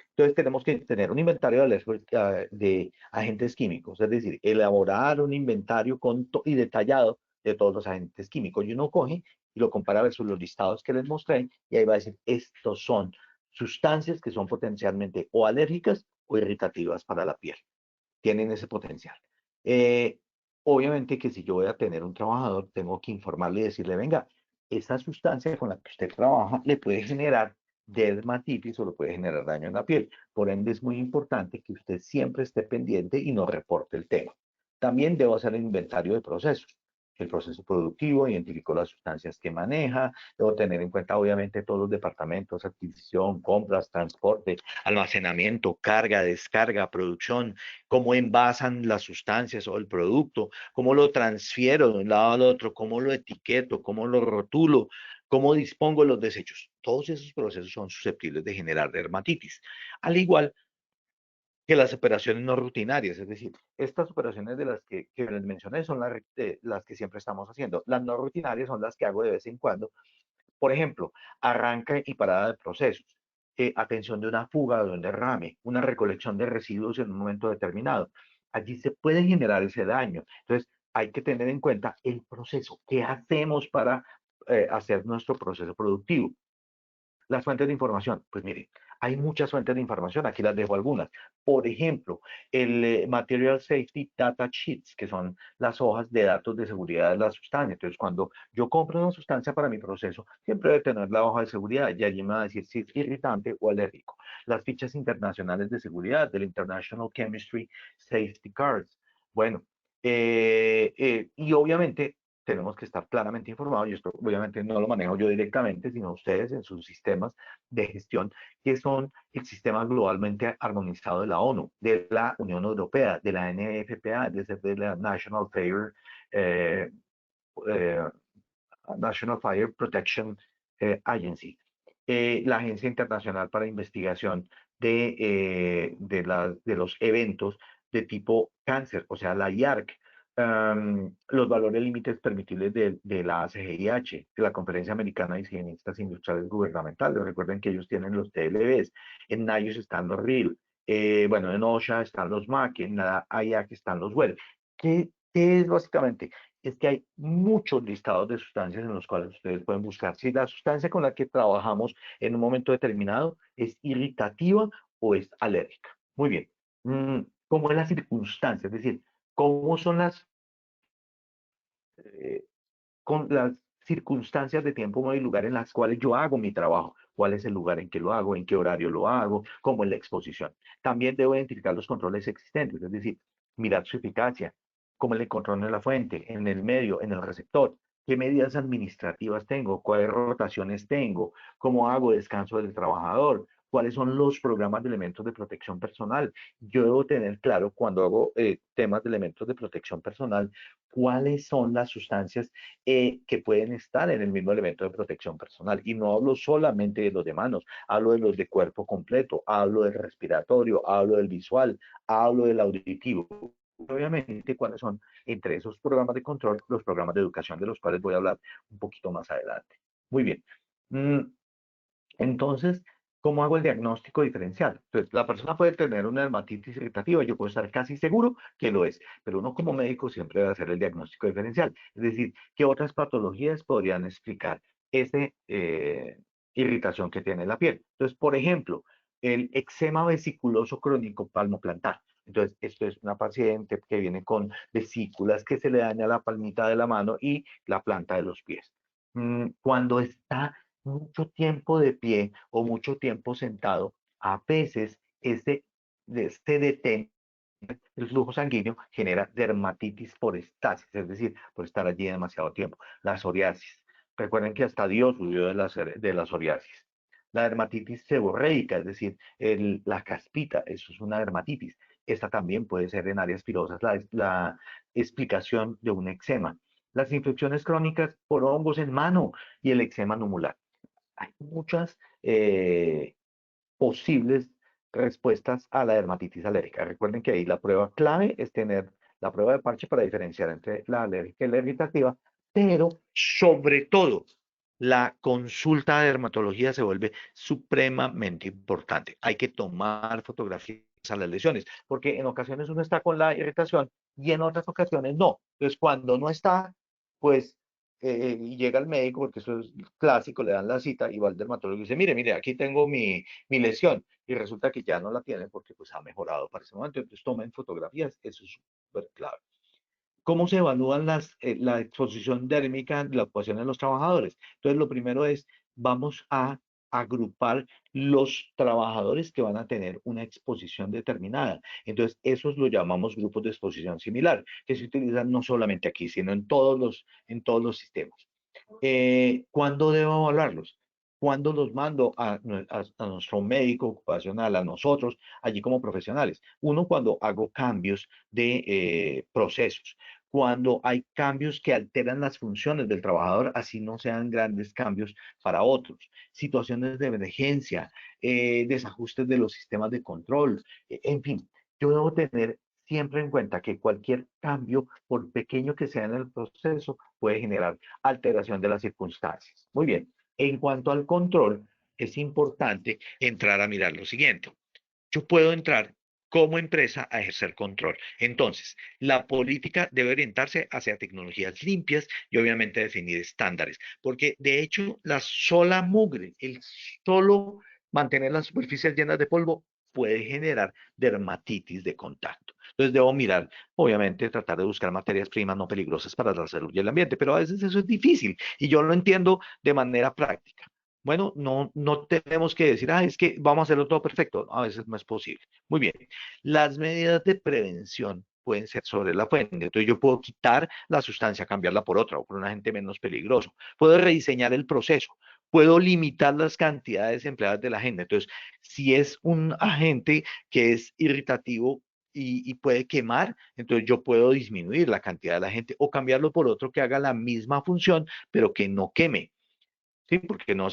Entonces tenemos que tener un inventario de agentes químicos, es decir, elaborar un inventario y detallado de todos los agentes químicos. Y uno coge y lo compara versus los listados que les mostré y ahí va a decir, estos son sustancias que son potencialmente o alérgicas o irritativas para la piel. Tienen ese potencial. Eh, Obviamente que si yo voy a tener un trabajador, tengo que informarle y decirle, venga, esa sustancia con la que usted trabaja le puede generar dermatitis o le puede generar daño en la piel. Por ende, es muy importante que usted siempre esté pendiente y no reporte el tema. También debo hacer el inventario de procesos. El proceso productivo, identifico las sustancias que maneja, debo tener en cuenta obviamente todos los departamentos, adquisición, compras, transporte, almacenamiento, carga, descarga, producción, cómo envasan las sustancias o el producto, cómo lo transfiero de un lado al otro, cómo lo etiqueto, cómo lo rotulo, cómo dispongo los desechos. Todos esos procesos son susceptibles de generar dermatitis. Al igual que las operaciones no rutinarias, es decir, estas operaciones de que les mencioné son las que siempre estamos haciendo. Las no rutinarias son las que hago de vez en cuando. Por ejemplo, arranque y parada de procesos, atención de una fuga, de un derrame, una recolección de residuos en un momento determinado. Allí se puede generar ese daño. Entonces, hay que tener en cuenta el proceso. ¿Qué hacemos para hacer nuestro proceso productivo? Las fuentes de información, pues mire, hay muchas fuentes de información, aquí las dejo algunas. Por ejemplo, el Material Safety Data Sheets, que son las hojas de datos de seguridad de la sustancia. Entonces, cuando yo compro una sustancia para mi proceso, siempre debe tener la hoja de seguridad y allí me va a decir si es irritante o alérgico. Las fichas internacionales de seguridad del International Chemistry Safety Cards. Bueno, y obviamente tenemos que estar claramente informados, y esto obviamente no lo manejo yo directamente, sino ustedes en sus sistemas de gestión, que son el sistema globalmente armonizado de la ONU, de la Unión Europea, de la NFPA, de la eh, eh, National Fire Protection Agency, la Agencia Internacional para Investigación de los eventos de tipo cáncer, o sea, la IARC, los valores límites permitibles de la ACGIH, de la Conferencia Americana de Higienistas Industriales Gubernamentales. Recuerden que ellos tienen los TLBs, en NIOSH están los RIL, bueno, en OSHA están los MAC, en la IAC están los WELL. ¿Qué es básicamente? Es que hay muchos listados de sustancias en los cuales ustedes pueden buscar si la sustancia con la que trabajamos en un momento determinado es irritativa o es alérgica. Muy bien. ¿Cómo es la circunstancia? Es decir, ¿cómo son eh, con las circunstancias de tiempo, modo y lugar en las cuales yo hago mi trabajo? ¿Cuál es el lugar en que lo hago? ¿En qué horario lo hago? ¿Cómo es la exposición? También debo identificar los controles existentes, es decir, mirar su eficacia, cómo le controlo en la fuente, en el medio, en el receptor, qué medidas administrativas tengo, cuáles rotaciones tengo, cómo hago descanso del trabajador, cuáles son los programas de elementos de protección personal. Yo debo tener claro cuando hago temas de elementos de protección personal, cuáles son las sustancias que pueden estar en el mismo elemento de protección personal. Y no hablo solamente de los de manos, hablo de los de cuerpo completo, hablo del respiratorio, hablo del visual, hablo del auditivo. Obviamente, cuáles son entre esos programas de control los programas de educación de los cuales voy a hablar un poquito más adelante. Muy bien. Entonces, ¿cómo hago el diagnóstico diferencial? Entonces, la persona puede tener una dermatitis irritativa, yo puedo estar casi seguro que lo es, pero uno como médico siempre debe hacer el diagnóstico diferencial. Es decir, ¿qué otras patologías podrían explicar esa irritación que tiene la piel? Entonces, por ejemplo, el eczema vesiculoso crónico palmoplantar. Entonces, esto es una paciente que viene con vesículas que se le daña la palmita de la mano y la planta de los pies. Cuando está mucho tiempo de pie o mucho tiempo sentado, a veces este detén el flujo sanguíneo genera dermatitis por estasis, es decir, por estar allí demasiado tiempo. La psoriasis. Recuerden que hasta Dios huyó de la psoriasis. La dermatitis seborreica, es decir, la caspita, eso es una dermatitis. Esta también puede ser en áreas pirosas la explicación de un eczema. Las infecciones crónicas por hongos en mano y el eczema numular. Hay muchas posibles respuestas a la dermatitis alérgica. Recuerden que ahí la prueba clave es tener la prueba de parche para diferenciar entre la alérgica y la irritativa, pero sobre todo la consulta de dermatología se vuelve supremamente importante. Hay que tomar fotografías a las lesiones, porque en ocasiones uno está con la irritación y en otras ocasiones no. Entonces, cuando no está, pues y llega el médico, porque eso es clásico, le dan la cita y va al dermatólogo y dice, mire, aquí tengo mi lesión, y resulta que ya no la tiene porque pues ha mejorado para ese momento. Entonces tomen fotografías, eso es súper clave. ¿Cómo se evalúan la exposición térmica de la ocupación de los trabajadores? Entonces, lo primero es, vamos a agrupar los trabajadores que van a tener una exposición determinada. Entonces, esos lo llamamos grupos de exposición similar, que se utilizan no solamente aquí, sino en todos los sistemas. ¿Cuándo debo evaluarlos? ¿Cuándo los mando a nuestro médico ocupacional, a nosotros, allí como profesionales? Uno, cuando hago cambios de procesos, cuando hay cambios que alteran las funciones del trabajador, así no sean grandes cambios para otros. Situaciones de emergencia, desajustes de los sistemas de control, en fin, yo debo tener siempre en cuenta que cualquier cambio, por pequeño que sea en el proceso, puede generar alteración de las circunstancias. Muy bien. En cuanto al control, es importante entrar a mirar lo siguiente. Yo puedo entrar como empresa a ejercer control. Entonces, la política debe orientarse hacia tecnologías limpias y obviamente definir estándares, porque de hecho la sola mugre, el solo mantener las superficies llenas de polvo puede generar dermatitis de contacto. Entonces debo mirar, obviamente, tratar de buscar materias primas no peligrosas para la salud y el ambiente, pero a veces eso es difícil y yo lo entiendo de manera práctica. Bueno, no tenemos que decir, ah, es que vamos a hacerlo todo perfecto. A veces no es posible. Muy bien. Las medidas de prevención pueden ser sobre la fuente. Entonces yo puedo quitar la sustancia, cambiarla por otra o por un agente menos peligroso. Puedo rediseñar el proceso. Puedo limitar las cantidades empleadas de la agente. Entonces, si es un agente que es irritativo y puede quemar, entonces yo puedo disminuir la cantidad de la gente o cambiarlo por otro que haga la misma función, pero que no queme. Sí, porque no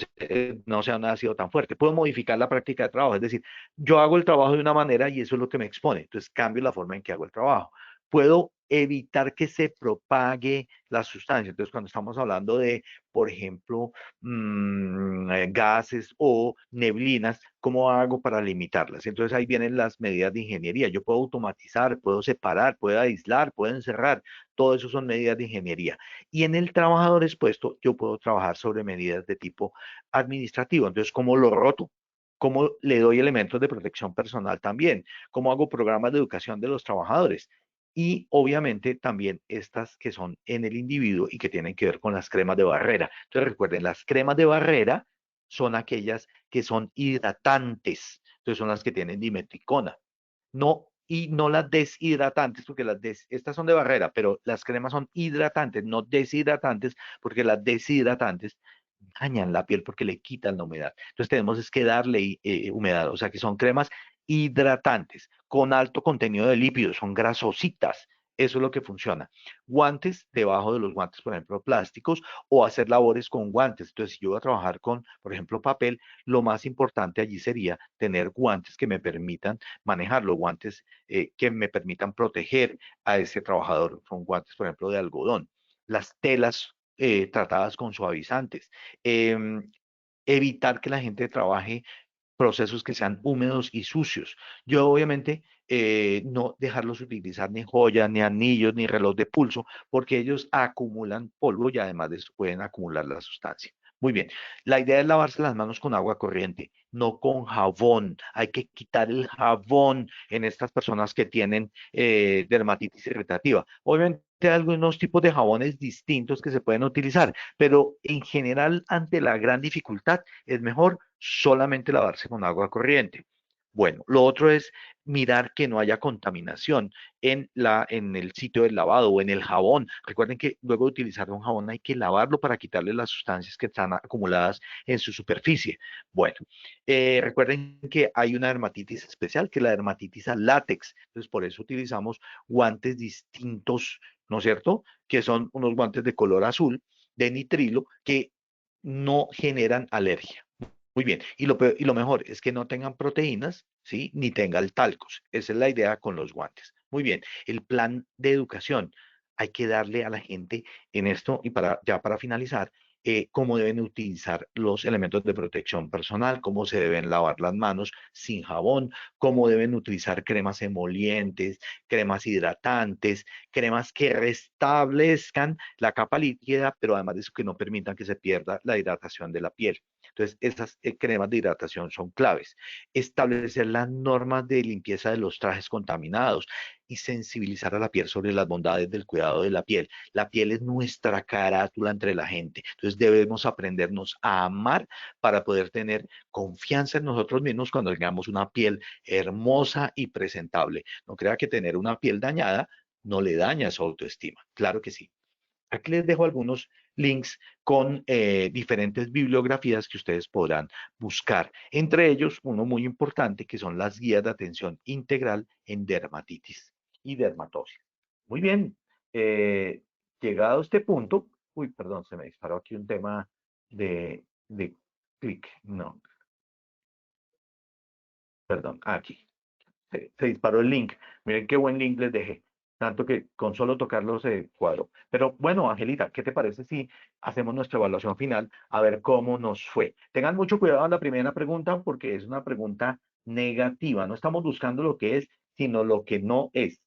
sea un ácido tan fuerte. Puedo modificar la práctica de trabajo, es decir, yo hago el trabajo de una manera y eso es lo que me expone, entonces cambio la forma en que hago el trabajo. Puedo evitar que se propague la sustancia. Entonces, cuando estamos hablando de, por ejemplo, gases o neblinas, ¿cómo hago para limitarlas? Entonces ahí vienen las medidas de ingeniería. Yo puedo automatizar, puedo separar, puedo aislar, puedo encerrar. Todo eso son medidas de ingeniería. Y en el trabajador expuesto, yo puedo trabajar sobre medidas de tipo administrativo. Entonces, ¿cómo lo roto? ¿Cómo le doy elementos de protección personal también? ¿Cómo hago programas de educación de los trabajadores? Y obviamente también estas que son en el individuo y que tienen que ver con las cremas de barrera. Entonces recuerden, las cremas de barrera son aquellas que son hidratantes. Entonces son las que tienen dimetricona. No, y no las deshidratantes, porque estas son de barrera, pero las cremas son hidratantes, no deshidratantes, porque las deshidratantes dañan la piel porque le quitan la humedad. Entonces tenemos es que darle humedad, o sea que son cremas hidratantes con alto contenido de lípidos, son grasositas. Eso es lo que funciona. Guantes debajo de los guantes, por ejemplo, plásticos, o hacer labores con guantes. Entonces, si yo voy a trabajar con, por ejemplo, papel, lo más importante allí sería tener guantes que me permitan manejar los guantes que me permitan proteger a ese trabajador. Son guantes, por ejemplo, de algodón. Las telas tratadas con suavizantes. Em, Evitar que la gente trabaje procesos que sean húmedos y sucios. Yo obviamente no dejarlos utilizar ni joyas, ni anillos, ni reloj de pulso, porque ellos acumulan polvo y además de eso pueden acumular la sustancia. Muy bien, la idea es lavarse las manos con agua corriente, no con jabón. Hay que quitar el jabón en estas personas que tienen dermatitis irritativa. Obviamente hay algunos tipos de jabones distintos que se pueden utilizar, pero en general ante la gran dificultad es mejor solamente lavarse con agua corriente. Bueno, lo otro es mirar que no haya contaminación en el sitio del lavado o en el jabón. Recuerden que luego de utilizar un jabón hay que lavarlo para quitarle las sustancias que están acumuladas en su superficie. Bueno, recuerden que hay una dermatitis especial, que es la dermatitis al látex. Entonces, por eso utilizamos guantes distintos, ¿no es cierto? Que son unos guantes de color azul, de nitrilo, que no generan alergia. Muy bien, y lo mejor es que no tengan proteínas, ¿sí? Ni tengan talcos. Esa es la idea con los guantes. Muy bien, el plan de educación. Hay que darle a la gente en esto, y ya para finalizar, cómo deben utilizar los elementos de protección personal, cómo se deben lavar las manos sin jabón, cómo deben utilizar cremas emolientes, cremas hidratantes, cremas que restablezcan la capa líquida, pero además de eso que no permitan que se pierda la hidratación de la piel. Entonces, esas cremas de hidratación son claves. Establecer las normas de limpieza de los trajes contaminados y sensibilizar a la piel sobre las bondades del cuidado de la piel. La piel es nuestra carátula entre la gente. Entonces, debemos aprendernos a amar para poder tener confianza en nosotros mismos cuando tengamos una piel hermosa y presentable. No crea que tener una piel dañada no le daña su autoestima. Claro que sí. Aquí les dejo algunos links con diferentes bibliografías que ustedes podrán buscar. Entre ellos, uno muy importante que son las guías de atención integral en dermatitis y dermatosis. Muy bien. Llegado a este punto, uy, perdón, se me disparó aquí un tema de clic. No, perdón, aquí. Se disparó el link. Miren qué buen link les dejé. Tanto que con solo tocarlo se cuadró. Pero bueno, Angelita, ¿qué te parece si hacemos nuestra evaluación final a ver cómo nos fue? Tengan mucho cuidado en la primera pregunta porque es una pregunta negativa. No estamos buscando lo que es, sino lo que no es.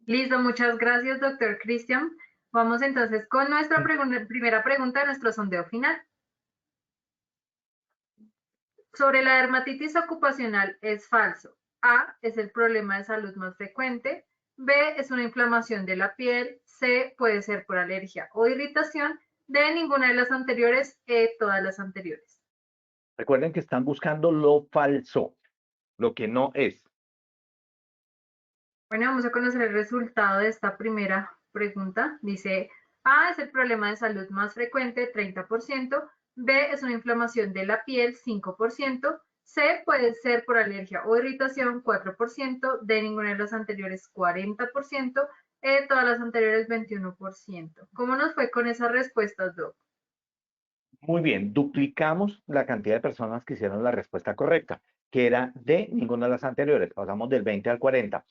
Listo, muchas gracias, doctor Cristian. Vamos entonces con nuestra primera pregunta de nuestro sondeo final. Sobre la dermatitis ocupacional es falso. A es el problema de salud más frecuente. B es una inflamación de la piel. C puede ser por alergia o irritación. D ninguna de las anteriores. E todas las anteriores. Recuerden que están buscando lo falso, lo que no es. Bueno, vamos a conocer el resultado de esta primera pregunta. Dice, A es el problema de salud más frecuente, 30%. B es una inflamación de la piel, 5%. C puede ser por alergia o irritación, 4%. D ninguna de las anteriores, 40%. E todas las anteriores, 21%. ¿Cómo nos fue con esas respuestas, Doc? Muy bien, duplicamos la cantidad de personas que hicieron la respuesta correcta, que era de ninguna de las anteriores. Pasamos del 20 al 40.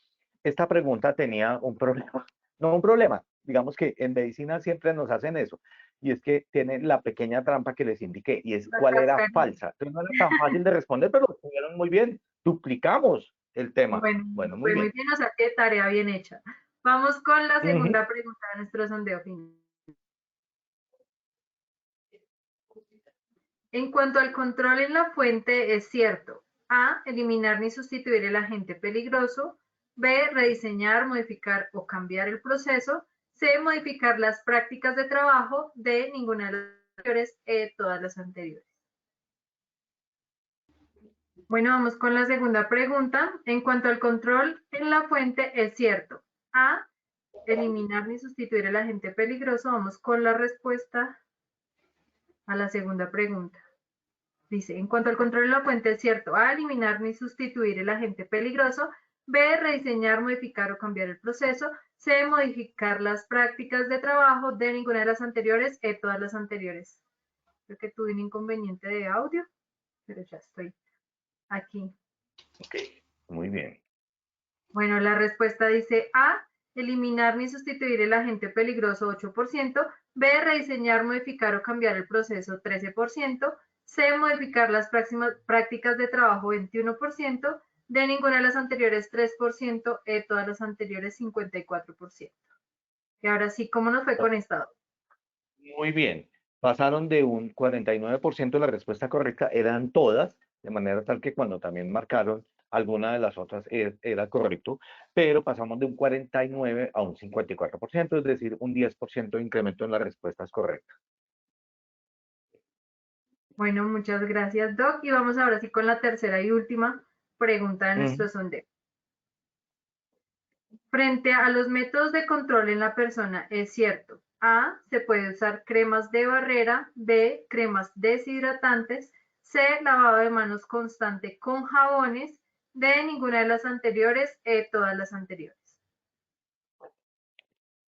Esta pregunta tenía un problema, no un problema, digamos que en medicina siempre nos hacen eso, y es que tiene la pequeña trampa que les indiqué, y es La cuál era cascarilla. falsa. Entonces no era tan fácil de responder, pero lo estuvieron muy bien. Duplicamos el tema. Bueno, Bueno, muy fue muy bien. bien, o sea, qué tarea bien hecha. Vamos con la Ujú. segunda pregunta de nuestro sondeo final. En cuanto al control en la fuente, es cierto. A, eliminar ni sustituir el agente peligroso. B, rediseñar, modificar o cambiar el proceso. C, modificar las prácticas de trabajo. D, ninguna de las anteriores. E, todas las anteriores. Bueno, vamos con la segunda pregunta. En cuanto al control en la fuente, es cierto. A, eliminar ni sustituir el agente peligroso. Vamos con la respuesta a la segunda pregunta. Dice, en cuanto al control de la fuente, es cierto. A, eliminar ni sustituir el agente peligroso. B, rediseñar, modificar o cambiar el proceso. C, modificar las prácticas de trabajo. D, ninguna de las anteriores. E, todas las anteriores. Creo que tuve un inconveniente de audio, pero ya estoy aquí. Ok, muy bien. Bueno, la respuesta dice A, eliminar ni sustituir el agente peligroso, 8%. B, rediseñar, modificar o cambiar el proceso, 13%. C, modificar las prácticas de trabajo, 21%. D, ninguna de las anteriores, 3%. E, todas las anteriores, 54%. Y ahora sí, ¿cómo nos fue con esta? Muy bien. Pasaron de un 49% de la respuesta correcta, eran todas, de manera tal que cuando también marcaron alguna de las otras era correcto, pero pasamos de un 49 a un 54%, es decir, un 10% de incremento en las respuestas correctas. Bueno, muchas gracias, Doc. Y vamos ahora sí con la tercera y última pregunta de nuestro Ujú. sondeo. Frente a los métodos de control en la persona, es cierto. A, se puede usar cremas de barrera. B, cremas deshidratantes. C, lavado de manos constante con jabones. D, ninguna de las anteriores. E, todas las anteriores.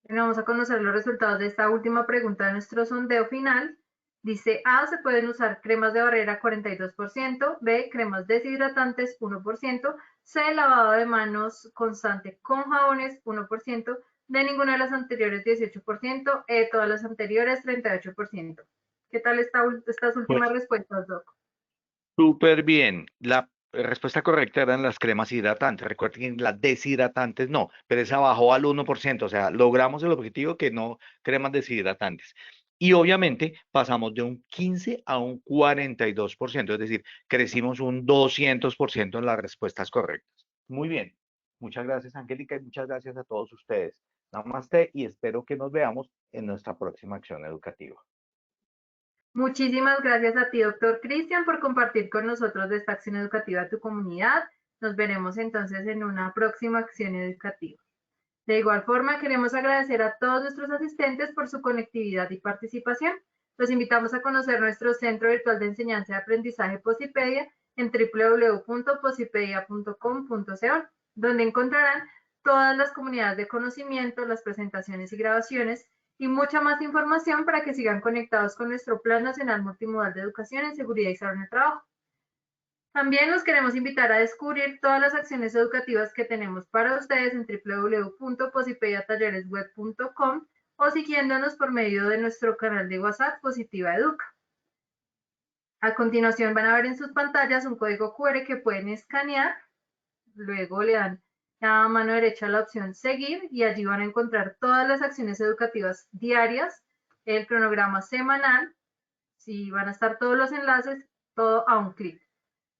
Bueno, vamos a conocer los resultados de esta última pregunta de nuestro sondeo final. Dice A, se pueden usar cremas de barrera 42%, B, cremas deshidratantes 1%, C, lavado de manos constante con jabones 1%, D, ninguna de las anteriores 18%, E, todas las anteriores 38%. ¿Qué tal estas últimas Pues respuestas, Doc? súper bien. La respuesta correcta eran las cremas hidratantes. Recuerden que las deshidratantes no, pero esa bajó al 1%, o sea, logramos el objetivo que no cremas deshidratantes. Y obviamente pasamos de un 15 a un 42%, es decir, crecimos un 200% en las respuestas correctas. Muy bien. Muchas gracias, Angélica, y muchas gracias a todos ustedes. Namaste y espero que nos veamos en nuestra próxima acción educativa. Muchísimas gracias a ti, doctor Cristian, por compartir con nosotros de esta acción educativa a tu comunidad. Nos veremos entonces en una próxima acción educativa. De igual forma, queremos agradecer a todos nuestros asistentes por su conectividad y participación. Los invitamos a conocer nuestro Centro Virtual de Enseñanza y Aprendizaje Posipedia en www.posipedia.com.co, donde encontrarán todas las comunidades de conocimiento, las presentaciones y grabaciones, y mucha más información para que sigan conectados con nuestro Plan Nacional Multimodal de Educación en Seguridad y Salud en el Trabajo. También los queremos invitar a descubrir todas las acciones educativas que tenemos para ustedes en www.posipediatalleresweb.com o siguiéndonos por medio de nuestro canal de WhatsApp Positiva Educa. A continuación van a ver en sus pantallas un código QR que pueden escanear, luego le dan a mano derecha la opción Seguir y allí van a encontrar todas las acciones educativas diarias, el cronograma semanal, si van a estar todos los enlaces, todo a un clic.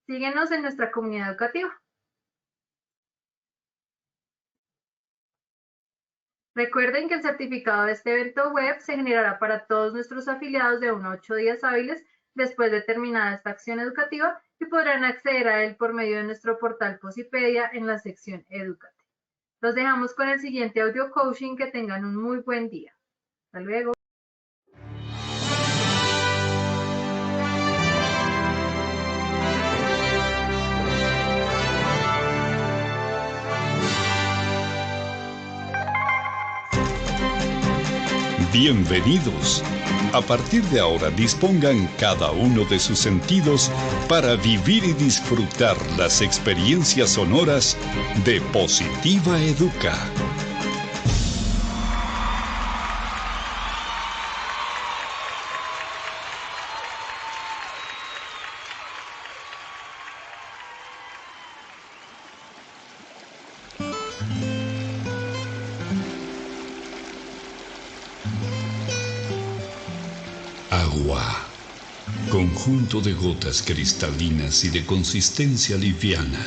Síguenos en nuestra comunidad educativa. Recuerden que el certificado de este evento web se generará para todos nuestros afiliados de 1 a 8 días hábiles después de terminada esta acción educativa y podrán acceder a él por medio de nuestro portal Posipedia en la sección Edúcate. Los dejamos con el siguiente audio coaching. Que tengan un muy buen día. Hasta luego. Bienvenidos. A partir de ahora dispongan cada uno de sus sentidos para vivir y disfrutar las experiencias sonoras de Positiva Educa. Agua, conjunto de gotas cristalinas y de consistencia liviana,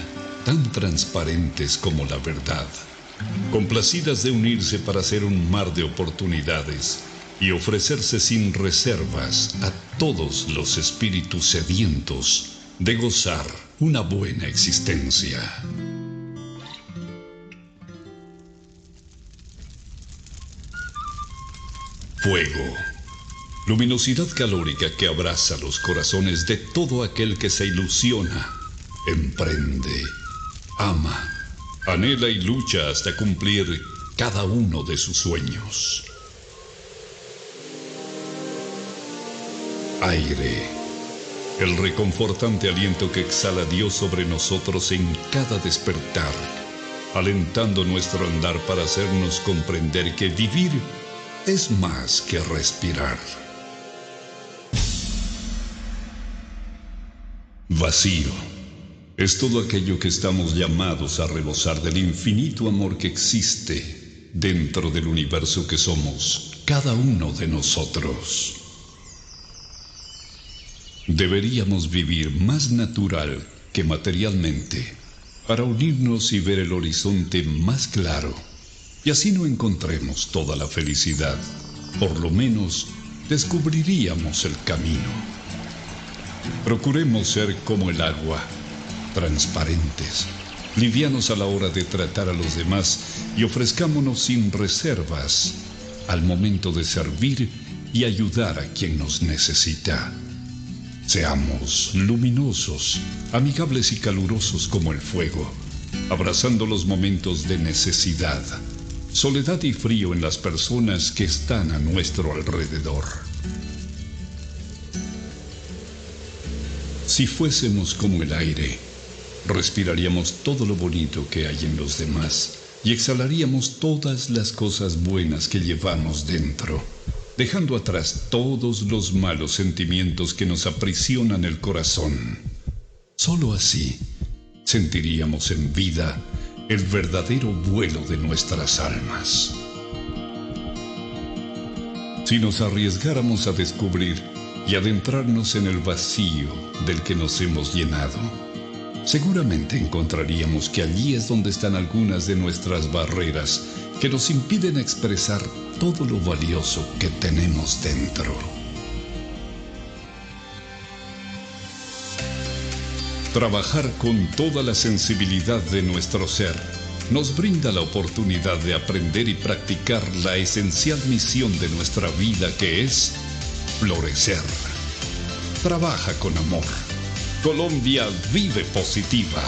tan transparentes como la verdad, complacidas de unirse para hacer un mar de oportunidades y ofrecerse sin reservas a todos los espíritus sedientos de gozar una buena existencia. Fuego. Luminosidad calórica que abraza los corazones de todo aquel que se ilusiona, emprende, ama, anhela y lucha hasta cumplir cada uno de sus sueños. Aire, el reconfortante aliento que exhala Dios sobre nosotros en cada despertar, alentando nuestro andar para hacernos comprender que vivir es más que respirar. Vacío es todo aquello que estamos llamados a rebosar del infinito amor que existe dentro del universo que somos cada uno de nosotros. Deberíamos vivir más natural que materialmente para unirnos y ver el horizonte más claro, y así no encontremos toda la felicidad, por lo menos descubriríamos el camino. Procuremos ser como el agua, transparentes, livianos a la hora de tratar a los demás y ofrezcámonos sin reservas al momento de servir y ayudar a quien nos necesita. Seamos luminosos, amigables y calurosos como el fuego, abrazando los momentos de necesidad, soledad y frío en las personas que están a nuestro alrededor. Si fuésemos como el aire, respiraríamos todo lo bonito que hay en los demás y exhalaríamos todas las cosas buenas que llevamos dentro, dejando atrás todos los malos sentimientos que nos aprisionan el corazón. Solo así sentiríamos en vida el verdadero vuelo de nuestras almas. Si nos arriesgáramos a descubrir y adentrarnos en el vacío del que nos hemos llenado, seguramente encontraríamos que allí es donde están algunas de nuestras barreras que nos impiden expresar todo lo valioso que tenemos dentro. Trabajar con toda la sensibilidad de nuestro ser nos brinda la oportunidad de aprender y practicar la esencial misión de nuestra vida, que es florecer. Trabaja con amor. Colombia vive positiva.